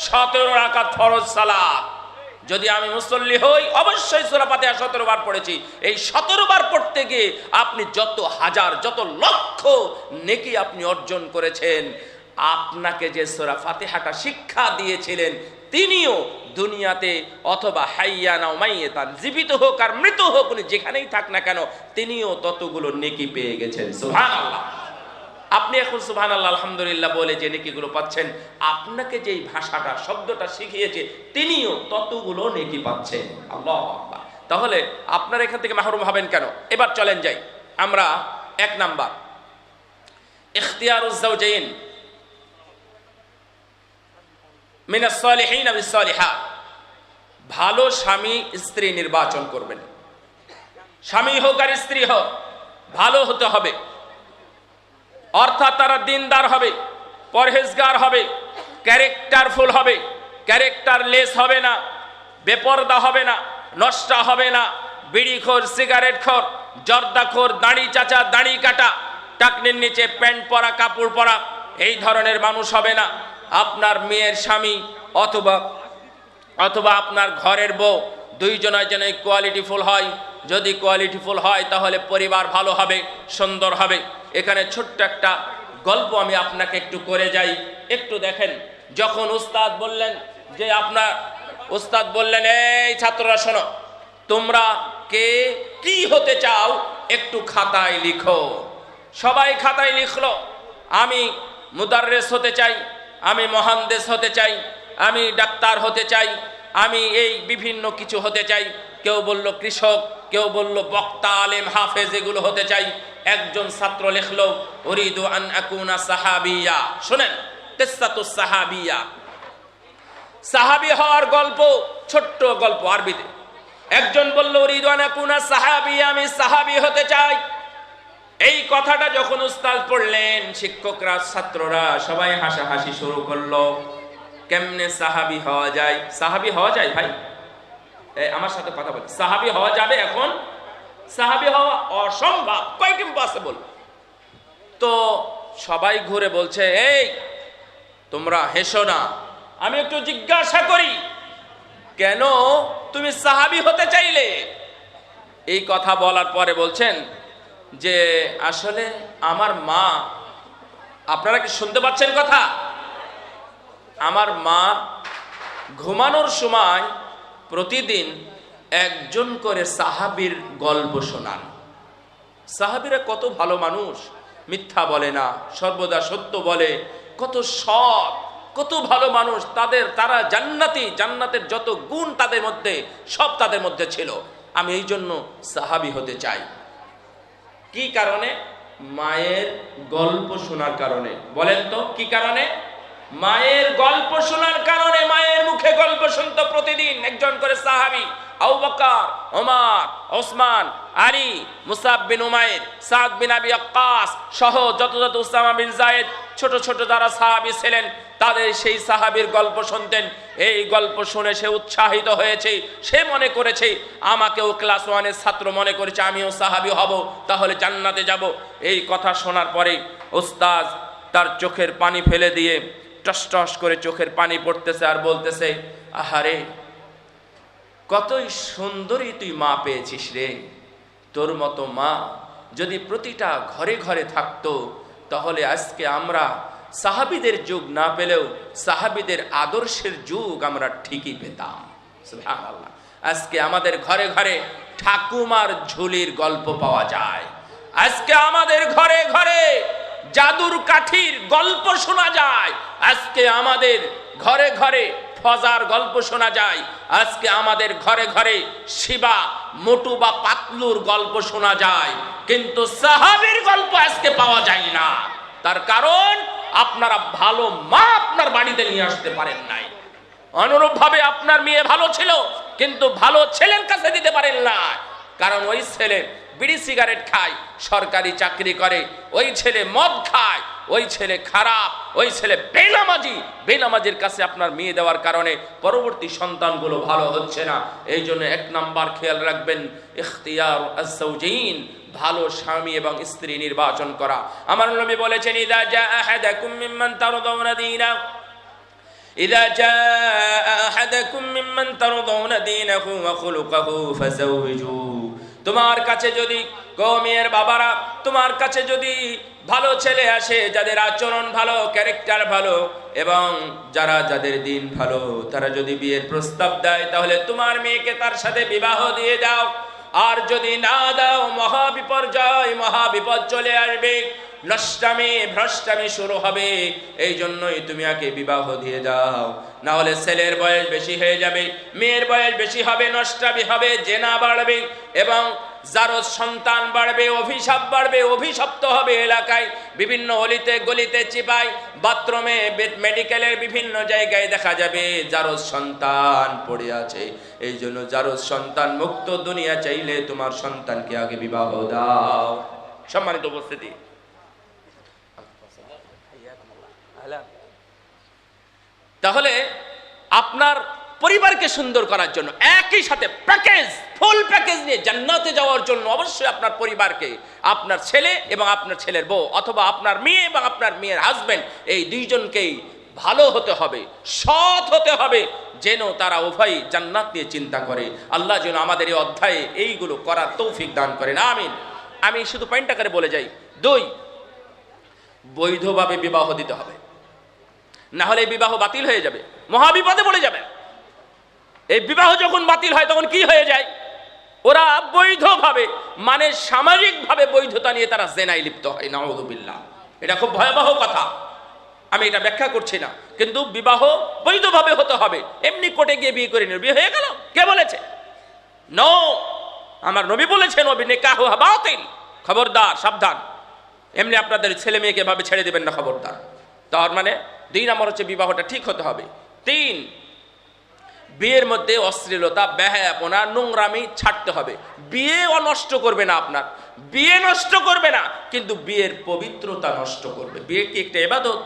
17 রাকাত ফরজ সালাত। যদি আমি মুসল্লি হই অবশ্যই সূরা ফাতিহা 17 বার পড়েছি। এই 17 বার পড়তে গিয়ে আপনি যত হাজার, যত লক্ষ নেকি আপনি অর্জন করেছেন। আপনাকে যে সূরা ফাতিহাটা শিক্ষা দিয়েছিলেন, তিনিও দুনিয়াতে অথবা হাইয়ান ও মাইয়াতান, জীবিত হোক আর মৃত হোক, উনি যেখানেই থাক না কেন, তিনিও ততগুলো নেকি পেয়ে গেছেন। সুবহানাল্লাহ। আপনি এখন সুবহানাল্লাহ আলহামদুলিল্লাহ বলে যে নেকিগুলো পাচ্ছেন, আপনাকে যেই ভাষাটা শব্দটা শিখিয়েছে তিনিও ততগুলো নেকি পাচ্ছেন। আল্লাহু আকবার। তাহলে আপনারা এখান থেকে মাহরুম হবেন কেন? এবার চলেন যাই আমরা 1 নাম্বার, ইখতিয়ারুজ যাওজাইন মিনাস সালিহিন বিস সালিহাত। ভালো স্বামী স্ত্রী নির্বাচন করবেন। স্বামী হোক আর স্ত্রী হোক, ভালো হতে হবে। অর্থাৎ তারা দিনদার হবে, পরহেজগার হবে, ক্যারেক্টারফুল হবে, ক্যারেক্টারলেস হবে না, বেপরদা হবে না, নষ্টা হবে না, বিড়িখোর, সিগারেটখোর, জর্দাখোর, দাড়ি চাচা, দাড়ি কাটা, টাকনির নিচে প্যান্ট পরা, কাপড় পরা, এই ধরনের মানুষ হবে না। আপনার মেয়ের স্বামী অথবা আপনার ঘরের বউ দুইজনের যেন কোয়ালিটিফুল হয়। যদি কোয়ালিটিফুল হয় তাহলে পরিবার ভালো হবে, সুন্দর হবে। এখানে ছোট্ট একটা গল্প আমি আপনাকে একটু করে যাই, একটু দেখেন। যখন উস্তাদ বললেন যে উস্তাদ বললেন, এই ছাত্ররা শোনো, তোমরা কে কি হতে চাও একটু খাতায় লিখো। সবাই খাতায় লিখলো, আমি মুদাররেস হতে চাই, আমি মহান্দেস হতে চাই, আমি ডাক্তার হতে চাই, আমি এই বিভিন্ন কিছু হতে চাই। কেউ বলল কৃষক, কেউ বলল বক্তা, আলেম, হাফেজ, এগুলো হতে চাই। একজন ছাত্র লিখলো, উরিদু আন আকুনা সাহাবিয়া। শুনেন, কিসসাতুস সাহাবিয়া, সাহাবী হওয়ার গল্প, ছোট্ট গল্প আরবিতে। একজন বলল, উরিদু আন আকুনা সাহাবিয়া, আমি সাহাবী হতে চাই। এই কথাটা যখন উস্তাদ পড়লেন, শিক্ষকরা, ছাত্ররা সবাই হাসাহাসি শুরু করলো। কেমনে সাহাবী হওয়া যায়? সাহাবী হওয়া যায় ভাই? আমার সাথে কথা বল, সাহাবী হওয়া যাবে? এখন সাহাবী হওয়া অসম্ভব, কোয়াইট ইম্পসিবল। তো সবাই ঘুরে বলছে, এই তোমরা হেসো না, আমি একটু জিজ্ঞাসা করি, কেন তুমি সাহাবী হতে চাইলে? এই কথা বলার পরে বলছেন যে আসলে আমার মা, আপনারা কি শুনতে পাচ্ছেন কথা? আমার মা ঘুমানোর সময় প্রতিদিন একজন করে সাহাবীর গল্প শোনান। সাহাবীরা কত ভালো মানুষ, মিথ্যা বলে না, সর্বদা সত্য বলে, কত সৎ, কত ভালো মানুষ। তারা জান্নাতি, জান্নাতের যত গুণ তাদের মধ্যে, সব তাদের মধ্যে ছিল। আমি এই জন্য সাহাবী হতে চাই। কি কারণে? মায়ের গল্প শোনার কারণে। বলেন তো কি কারণে? মায়ের গল্প শোনার কারণে। মায়ের মুখে গল্প শুনতো প্রতিদিন একজন করে সাহাবী। আবু বকর, ওমর, ওসমান, আলী, মুসাব বিন উমাইর, সাদ বিন আবি ওয়াক্কাস সহ যত উসামা বিন যায়েদ, ছোট ছোট যারা সাহাবী ছিলেন, তাদের সেই সাহাবীর গল্প শুনতেন। এই গল্প শুনে সে উৎসাহিত হয়েছে, সে মনে করেছে আমাকেও ক্লাস 1-এর ছাত্র মনে করেছে, আমিও সাহাবী হব, তাহলে জান্নাতে যাব। এই কথা শোনার পরে উস্তাদ তার চোখের পানি ফেলে দিয়ে টস টস করে চোখের পানি পড়তেছে আর বলতেছে, আহারে কতই সুন্দরী তুই মা পেয়েছিস রে। তোর মতো মা যদি প্রতিটা ঘরে ঘরে থাকতো, তাহলে আজকে আমরা সাহাবীদের যুগ না পেলেও সাহাবীদের আদর্শের যুগ আমরা ঠিকই পেতাম। সুবহানাল্লাহ। আজকে আমাদের ঘরে ঘরে ঠাকুমার ঝুলির গল্প পাওয়া যায়। আজকে আমাদের ঘরে ঘরে জাদুর কাঠির গল্প শোনা যায়। আজকে আমাদের ঘরে ঘরে ফজার গল্প শোনা যায়। আজকে আমাদের ঘরে ঘরে শিবা, মোটু বা পাতলুর গল্প শোনা যায়, কিন্তু সাহাবীর গল্প আজকে পাওয়া যায় না। তার কারণ আপনারা ভালো মা আপনার বাড়িতে নিয়ে আসতে পারেন নাই। অনুরূপভাবে আপনার মেয়ে ভালো ছিল, কিন্তু ভালো ছেলের কাছে দিতে পারেন না। কারণ ওই ছেলে বিড়ি সিগারেট খায়, সরকারি চাকরি করে, ওই ছেলে মদ খায়, ওই ছেলে খারাপ, ওই ছেলে বেনামাজি। বেনামাজির কাছে আপনার মেয়ে দেওয়ার কারণে পরবর্তী সন্তানগুলো ভালো হচ্ছে না। এই জন্য 1 নাম্বার খেয়াল রাখবেন, ইখতিয়ার আজ-যাওজাইন, ভালো স্বামী এবং স্ত্রী নির্বাচন করা। আমার নবী বলেছেন, ইযা জা আহাদাকুম মিম্মান তারদাউনা দীনাহু, ইযা জা আহাদাকুম মিম্মান তারদাউনা দীনাহু ওয়া খুলুকাহু ফাযাওবিজু। তোমার কাছে যদি কওমের বাবারা, তোমার কাছে যদি ভালো ছেলে আসে, যাদের আচরণ ভালো, ক্যারেক্টার ভালো এবং যাদের দিন ভালো, তারা যদি বিয়ের প্রস্তাব দেয়, তাহলে তোমার মেয়েকে তার সাথে বিবাহ দিয়ে দাও। আর যদি না দাও, মহাবিপর্যয়, মহাবিপদ চলে আসবে, নষ্টামি ভ্রষ্টামি শুরু হবে। এই জন্যই তুমি আগে বিবাহ দিয়ে দাও, না হলে ছেলের বয়স বেশি হয়ে যাবে, মেয়ের বয়স বেশি হবে, নষ্টামি হবে, জেনা বাড়বে এবং জারজ সন্তান বাড়বে, অভিশাপ বাড়বে, অভিশপ্ত হবে এলাকায়। বিভিন্ন অলিতে গলিতে চিপায় বাথরুমে মেডিকেলের বিভিন্ন জায়গায় দেখা যাবে জারজ সন্তান পড়ে আছে। এই জন্য জারজ সন্তান মুক্ত দুনিয়া চাইলে তোমার সন্তানকে আগে বিবাহ দাও। সম্মানিত উপস্থিতি, তাহলে আপনার পরিবারকে সুন্দর করার জন্য একই সাথে প্যাকেজ, ফুল প্যাকেজ নিয়ে জান্নাতে যাওয়ার জন্য অবশ্যই আপনার পরিবারকে, আপনার ছেলে এবং আপনার ছেলের বউ, অথবা আপনার মেয়ে এবং আপনার মেয়ের হাজবেন্ড, এই দুইজনকেই ভালো হতে হবে, সৎ হতে হবে, যেন তারা উভয়ই জান্নাত নিয়ে চিন্তা করে। আল্লাহ যেন আমাদের এই অধ্যায়ে এইগুলো করার তৌফিক দান করেন, আমিন। আমি শুধু পয়েন্ট আকারে বলে যাই। 2, বৈধভাবে বিবাহ দিতে হবে, না হলে এই বিবাহ বাতিল হয়ে যাবে, মহাবিপদে পড়ে যাবে। এই বিবাহ যখন বাতিল হয় তখন কি হয়ে যায়? ওরা বৈধভাবে, মানে সামাজিকভাবে বৈধতা নিয়ে তারা জেনায় লিপ্ত হয়, নাউযুবিল্লাহ। এটা খুব ভয়াবহ কথা, আমি এটা ব্যাখ্যা করছি না, কিন্তু বিবাহ বৈধভাবে হতে হবে। এমনি কোর্টে গিয়ে বিয়ে করে নিয়ে বিয়ে হয়ে গেল, কে বলেছে? নো, আমার নবী বলেছেন নবী নিকাহু বাতিল, খবরদার, সাবধান। এমনি আপনাদের ছেলে মেয়েকে ভাবে ছেড়ে দেবেন না, খবরদার। তার মানে 2 নম্বর হচ্ছে বিবাহটা ঠিক হতে হবে। 3, বিয়ের মধ্যে অশ্লীলতা, বেহায়াপনা, নোংরামি ছাড়তে হবে। বিয়ে নষ্ট করবে না, আপনার বিয়ে নষ্ট করবে না, কিন্তু বিয়ের পবিত্রতা নষ্ট করবে। বিয়ে কি একটা ইবাদত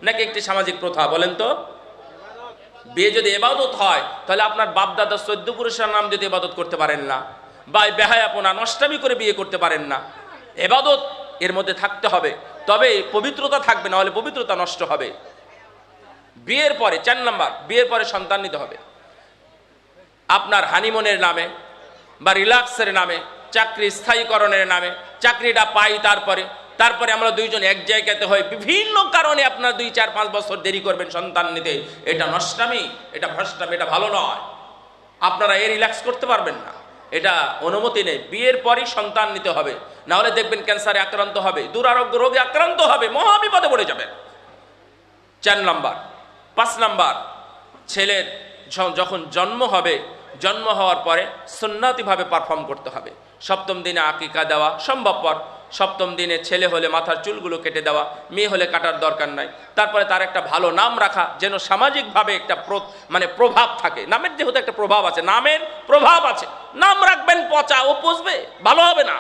নাকি একটি সামাজিক প্রথা? বলেন তো। বিয়ে যদি ইবাদত হয় তাহলে আপনার বাপ দাদা 14 পুরুষের নাম যদি ইবাদত করতে পারেন না, বা বেহায়াপনা নষ্টামি করে বিয়ে করতে পারেন না, ইবাদত এর মধ্যে থাকতে হবে, তবে পবিত্রতা থাকবে, না হলে পবিত্রতা নষ্ট হবে। বিয়ের পরে 4 নাম্বার, বিয়ের পরে সন্তান নিতে হবে। আপনার হানিমুনের নামে বা রিল্যাক্সের নামে, চাকরি স্থায়ীকরণের নামে, চাকরিটা পাই, তারপরে আমরা দুইজন এক জায়গাতে হই, বিভিন্ন কারণে আপনার 2, 4, 5 বছর দেরি করবেন সন্তান নিতে। এটা নষ্টামি, এটা ভ্রষ্টামি, এটা ভালো নয়। আপনারা এই রিল্যাক্স করতে পারবেন না, এটা অনুমতি নেই। বিয়ের পরই সন্তান নিতে হবে, না হলে দেখবেন ক্যান্সারে আক্রান্ত হবে, দুরারোগ্য রোগে আক্রান্ত হবে, মহাবিপদে পড়ে যাবেন। 4 নাম্বার। 5 নাম্বার, ছেলের যখন জন্ম হবে, জন্ম হওয়ার পরে সুন্নাতিভাবে পারফর্ম করতে হবে। 7ম দিনে আকিকা দেওয়া সম্ভবপর, 7ম দিনে ছেলে হলে মাথার চুলগুলো কেটে দেওয়া, মেয়ে হলে কাটার দরকার নাই। তারপরে তার একটা ভালো নাম রাখা, যেন সামাজিকভাবে একটা মানে প্রভাব থাকে। নামের যেহেতু একটা প্রভাব আছে, নামের প্রভাব আছে, নাম রাখবেন পচা, ও পুষবে, ভালো হবে না।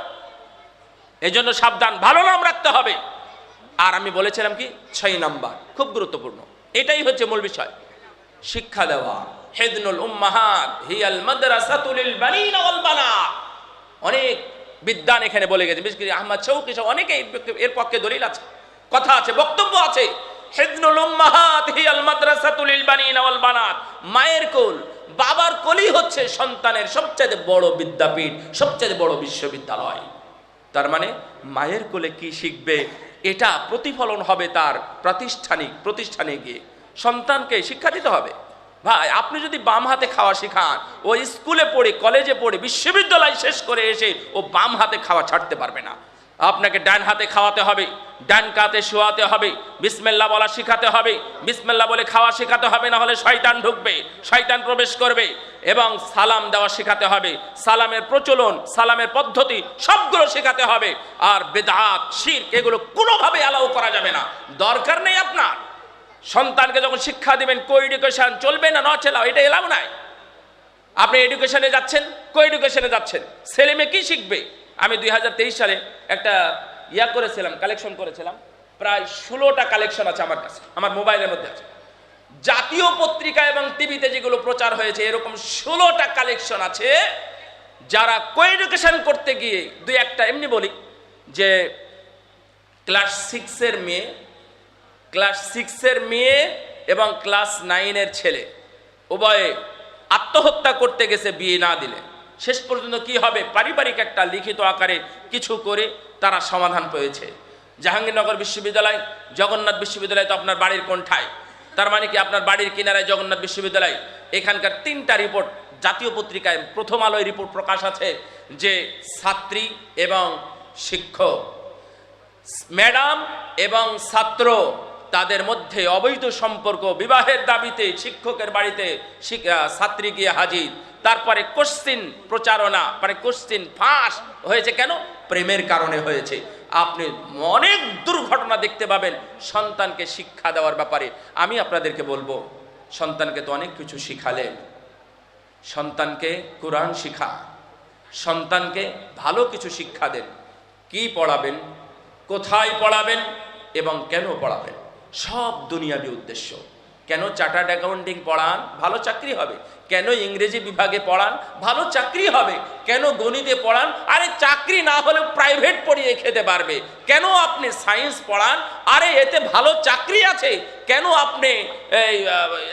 এই জন্য সাবধান, ভালো নাম রাখতে হবে। আর আমি বলেছিলাম কি 6 নাম্বার, খুব গুরুত্বপূর্ণ, এটাই হচ্ছে মূল বিষয়, শিক্ষা দেওয়া। হিদনুল উম্মাহাত হিয়াল মাদ্রাসাতু লিল বানিনা ওয়াল বানাত। অনেক বিদ্বান এখানে বলে গেছে, বিশেষ করে আহমদ শৌকী সহ অনেকে এর পক্ষে দলিল আছে, কথা আছে, বক্তব্য আছে। হিদনুল উম্মাহাত হিয়াল মাদ্রাসাতু লিল বানিনা ওয়াল বানাত। মায়ের কোল, বাবার কোলই হচ্ছে সন্তানের সবচেয়ে বড় বিদ্যাপীঠ, সবচেয়ে বড় বিশ্ববিদ্যালয়। তার মানে মায়ের কোলে কি শিখবে, এটা প্রতিফলন হবে তার প্রতিষ্ঠানে গিয়ে। সন্তানকে শিক্ষা দিতে হবে। ভাই, আপনি যদি বাম হাতে খাওয়া শিখান, ও স্কুলে পড়ে, কলেজে পড়ে, বিশ্ববিদ্যালয় শেষ করে এসে ও বাম হাতে খাওয়া ছাড়তে পারবে না। আপনাকে ডান হাতে খাওয়াতে হবে, ডান কাতে শোয়াতে হবে, বিসমিল্লাহ বলা শিখাতে হবে, বিসমিল্লাহ বলে খাওয়া শেখাতে হবে, না হলে শয়তান ঢুকবে, শয়তান প্রবেশ করবে। এবং সালাম দেওয়া শেখাতে হবে, সালামের প্রচলন, সালামের পদ্ধতি সবগুলো শেখাতে হবে। আর বেদাত, শিরক এগুলো কোনোভাবে অ্যালাউ করা যাবে না, দরকার নেই আপনার। সন্তানকে যখন শিক্ষা দিবেন, কো এডুকেশন চলবে না, নচলাও, এটা এলাও নাই। আপনি এডুকেশনে যাচ্ছেন, কো এডুকেশনে যাচ্ছেন, ছেলে মেয়ে কি শিখবে? আমি 2023 সালে একটা কালেকশন করেছিলাম, প্রায় 16টা কালেকশন আছে আমার কাছে, আমার মোবাইলের মধ্যে আছে। জাতীয় পত্রিকা এবং টিভিতে যেগুলো প্রচার হয়েছে, এরকম 16টা কালেকশন আছে, যারা কো এডুকেশন করতে গিয়ে 2-1টা এমনি বলি যে ক্লাস 6-এর মেয়ে এবং ক্লাস 9-এর ছেলে উভয়ে আত্মহত্যা করতে গেছে বিয়ে না দিলে। শেষ পর্যন্ত কি হবে, পারিবারিক একটা লিখিত আকারে কিছু করে তারা সমাধান পেয়েছে। জাহাঙ্গীরনগর বিশ্ববিদ্যালয়, জগন্নাথ বিশ্ববিদ্যালয় তো আপনার বাড়ির কোণঠায়, তার মানে কি আপনার বাড়ির কিনারায় জগন্নাথ বিশ্ববিদ্যালয়। এখানকার 3টা রিপোর্ট জাতীয় পত্রিকায়, প্রথম আলোয় রিপোর্ট প্রকাশ আছে যে ছাত্রী এবং শিক্ষক, ম্যাডাম এবং ছাত্র, তাদের মধ্যে অবৈধ সম্পর্ক, বিবাহের দাবিতে শিক্ষকের বাড়িতে ছাত্রী গিয়ে হাজির। তারপরে কোশ্চিন প্রচারণা, মানে কোশ্চিন ফাঁস হয়েছে। কেন? প্রেমের কারণে হয়েছে। আপনি অনেক দুর্ঘটনা দেখতে পাবেন সন্তানকে শিক্ষা দেওয়ার ব্যাপারে। আমি আপনাদেরকে বলবো, সন্তানকে তো অনেক কিছু শিখালেন, সন্তানকে কোরআন শিখা, সন্তানকে ভালো কিছু শিক্ষা দেন। কি পড়াবেন, কোথায় পড়াবেন এবং কেন পড়াবেন, সব দুনিয়াবি উদ্দেশ্য। কেন চার্টার্ড অ্যাকাউন্টিং পড়ান? ভালো চাকরি হবে। কেন ইংরেজি বিভাগে পড়ান? ভালো চাকরি হবে। কেন গণিতে পড়ান? আরে চাকরি না হলেও প্রাইভেট পড়িয়ে খেতে পারবে। কেন আপনি সায়েন্স পড়ান? আরে এতে ভালো চাকরি আছে। কেন আপনি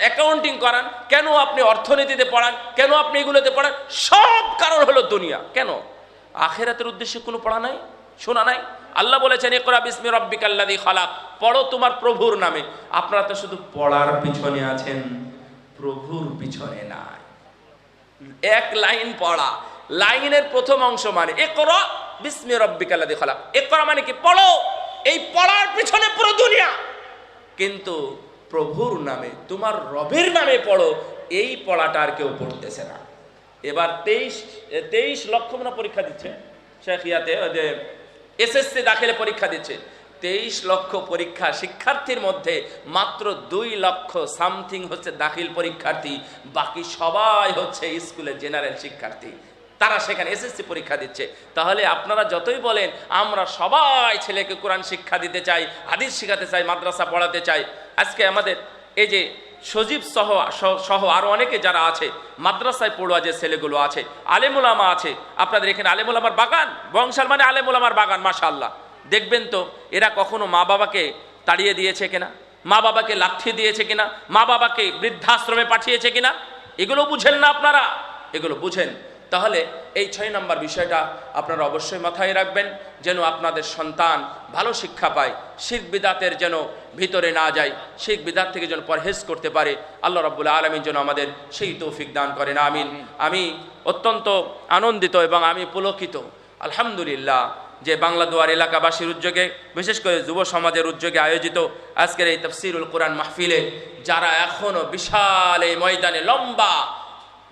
অ্যাকাউন্টিং করান? কেন আপনি অর্থনীতিতে পড়ান? কেন আপনি এগুলোতে পড়ান? সব কারণ হলো দুনিয়া। কেন? আখিরাতের উদ্দেশ্যে কোনো পড়া নাই, শোনা নাই? আল্লাহ বলেছেন ইকরা বিসমি রাব্বিকাল্লাযী খালাক, পড়ো তোমার প্রভুর নামে। আপনারা তো শুধু পড়ার পিছনে আছেন, প্রভুর পিছনে নাই। এক লাইন পড়া, লাইনের প্রথম অংশ মানে ইকরা বিসমি রাব্বিকাল্লাযী খালাক। ইকরা মানে কি? পড়ো। এই পড়ার পিছনে পুরো দুনিয়া। কিন্তু প্রভুর নামে, তোমার রবের নামে পড়ো, এই পড়াটা আর কেউ পড়তেছে না। এবার 23 লক্ষ মনে পরীক্ষা দিচ্ছে শেখিয়াতে, যে এসএসসি দাখিলে পরীক্ষা দিচ্ছে। 23 লক্ষ পরীক্ষা শিক্ষার্থীর মধ্যে মাত্র 2 লক্ষ সামথিং হচ্ছে দাখিল পরীক্ষার্থী, বাকি সবাই হচ্ছে স্কুলের জেনারেল শিক্ষার্থী। তারা সেখানে এসএসসি পরীক্ষা দিচ্ছে। তাহলে আপনারা যতই বলেন আমরা সবাই ছেলেকে কোরআন শিক্ষা দিতে চাই, হাদিস শিখাতে চাই, মাদ্রাসা পড়াতে চাই, আজকে আমাদের এই যে সজীব সহ আরো অনেকে যারা আছে মাদ্রাসায় পড়ুয়া যে ছেলেগুলো আছে, আলেমুলামা আছে, আপনাদের এখানে আলেমুলামার বাগান, বংশাল মানে আলেমুলামার বাগান, মাশাআল্লাহ। দেখবেন তো এরা কখনো মা বাবাকে তাড়িয়ে দিয়েছে কিনা, মা বাবাকে লাথি দিয়েছে কিনা, মা বাবাকে বৃদ্ধাশ্রমে পাঠিয়েছে কিনা? এগুলো বুঝেন না আপনারা? এগুলো বুঝেন। তাহলে এই 6 নম্বর বিষয়টা আপনারা অবশ্যই মাথায় রাখবেন, যেন আপনাদের সন্তান ভালো শিক্ষা পায়, শিরক বিদাতের যেন ভিতরে না যায়, শিরক বিদাত থেকে যেন পরহেজ করতে পারে। আল্লাহ রাব্বুল আলামিন যেন আমাদের সেই তৌফিক দান করেন, আমিন। আমি অত্যন্ত আনন্দিত এবং আমি পুলকিত, আলহামদুলিল্লাহ, যে বাংলা দুয়ার এলাকাবাসীর উদ্যোগে, বিশেষ করে যুব সমাজের উদ্যোগে আয়োজিত আজকের এই তাফসীরুল কোরআন মাহফিলে যারা এখনো বিশাল এই ময়দানে লম্বা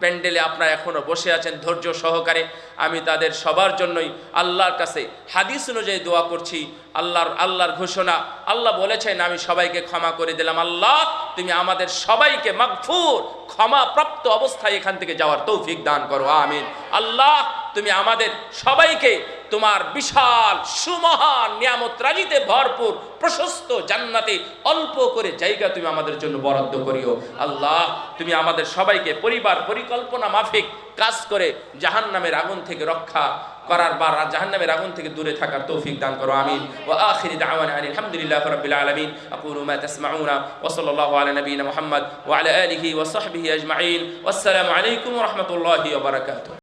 প্যান্ডেলে আপনারা এখনো বসে আছেন ধৈর্য সহকারে, আমি তাদের সবার জন্যই আল্লাহর কাছে হাদিস অনুযায়ী দোয়া করছি। আল্লাহর ঘোষণা, আল্লাহ বলেছেন আমি সবাইকে ক্ষমা করে দিলাম। আল্লাহ তুমি আমাদের সবাইকে মাগফুর, ক্ষমা প্রাপ্ত অবস্থায় এখান থেকে যাওয়ার তৌফিক দান করো, আমিন। আল্লাহ তুমি আমাদের সবাইকে তোমার বিশাল সুমহান নিয়ামত রাজিতে ভরপুর প্রশস্ত জান্নাতে অল্প করে জায়গা তুমি আমাদের জন্য বরাদ্দ করিও। আল্লাহ তুমি আমাদের সবাইকে পরিবার পরিকল্পনা মাফিক কাজ করে জাহান্নামের আগুন থেকে রক্ষা করার বা জাহান্নামের আগুন থেকে দূরে থাকার তৌফিক দান করো, আমিন। ওয়া আখিরি দাওয়ানা আলহামদুলিল্লাহি রাব্বিল আলামিন। আকুলু মা তাসমাউনা ওয়া সাল্লাল্লাহু আলা নবিয়িনা মুহাম্মদ ওয়া আলা আলিহি ওয়া সাহবিহি আজমাইন। ওয়াসসালামু আলাইকুম ওয়া রাহমাতুল্লাহি ওয়া বারাকাতুহু।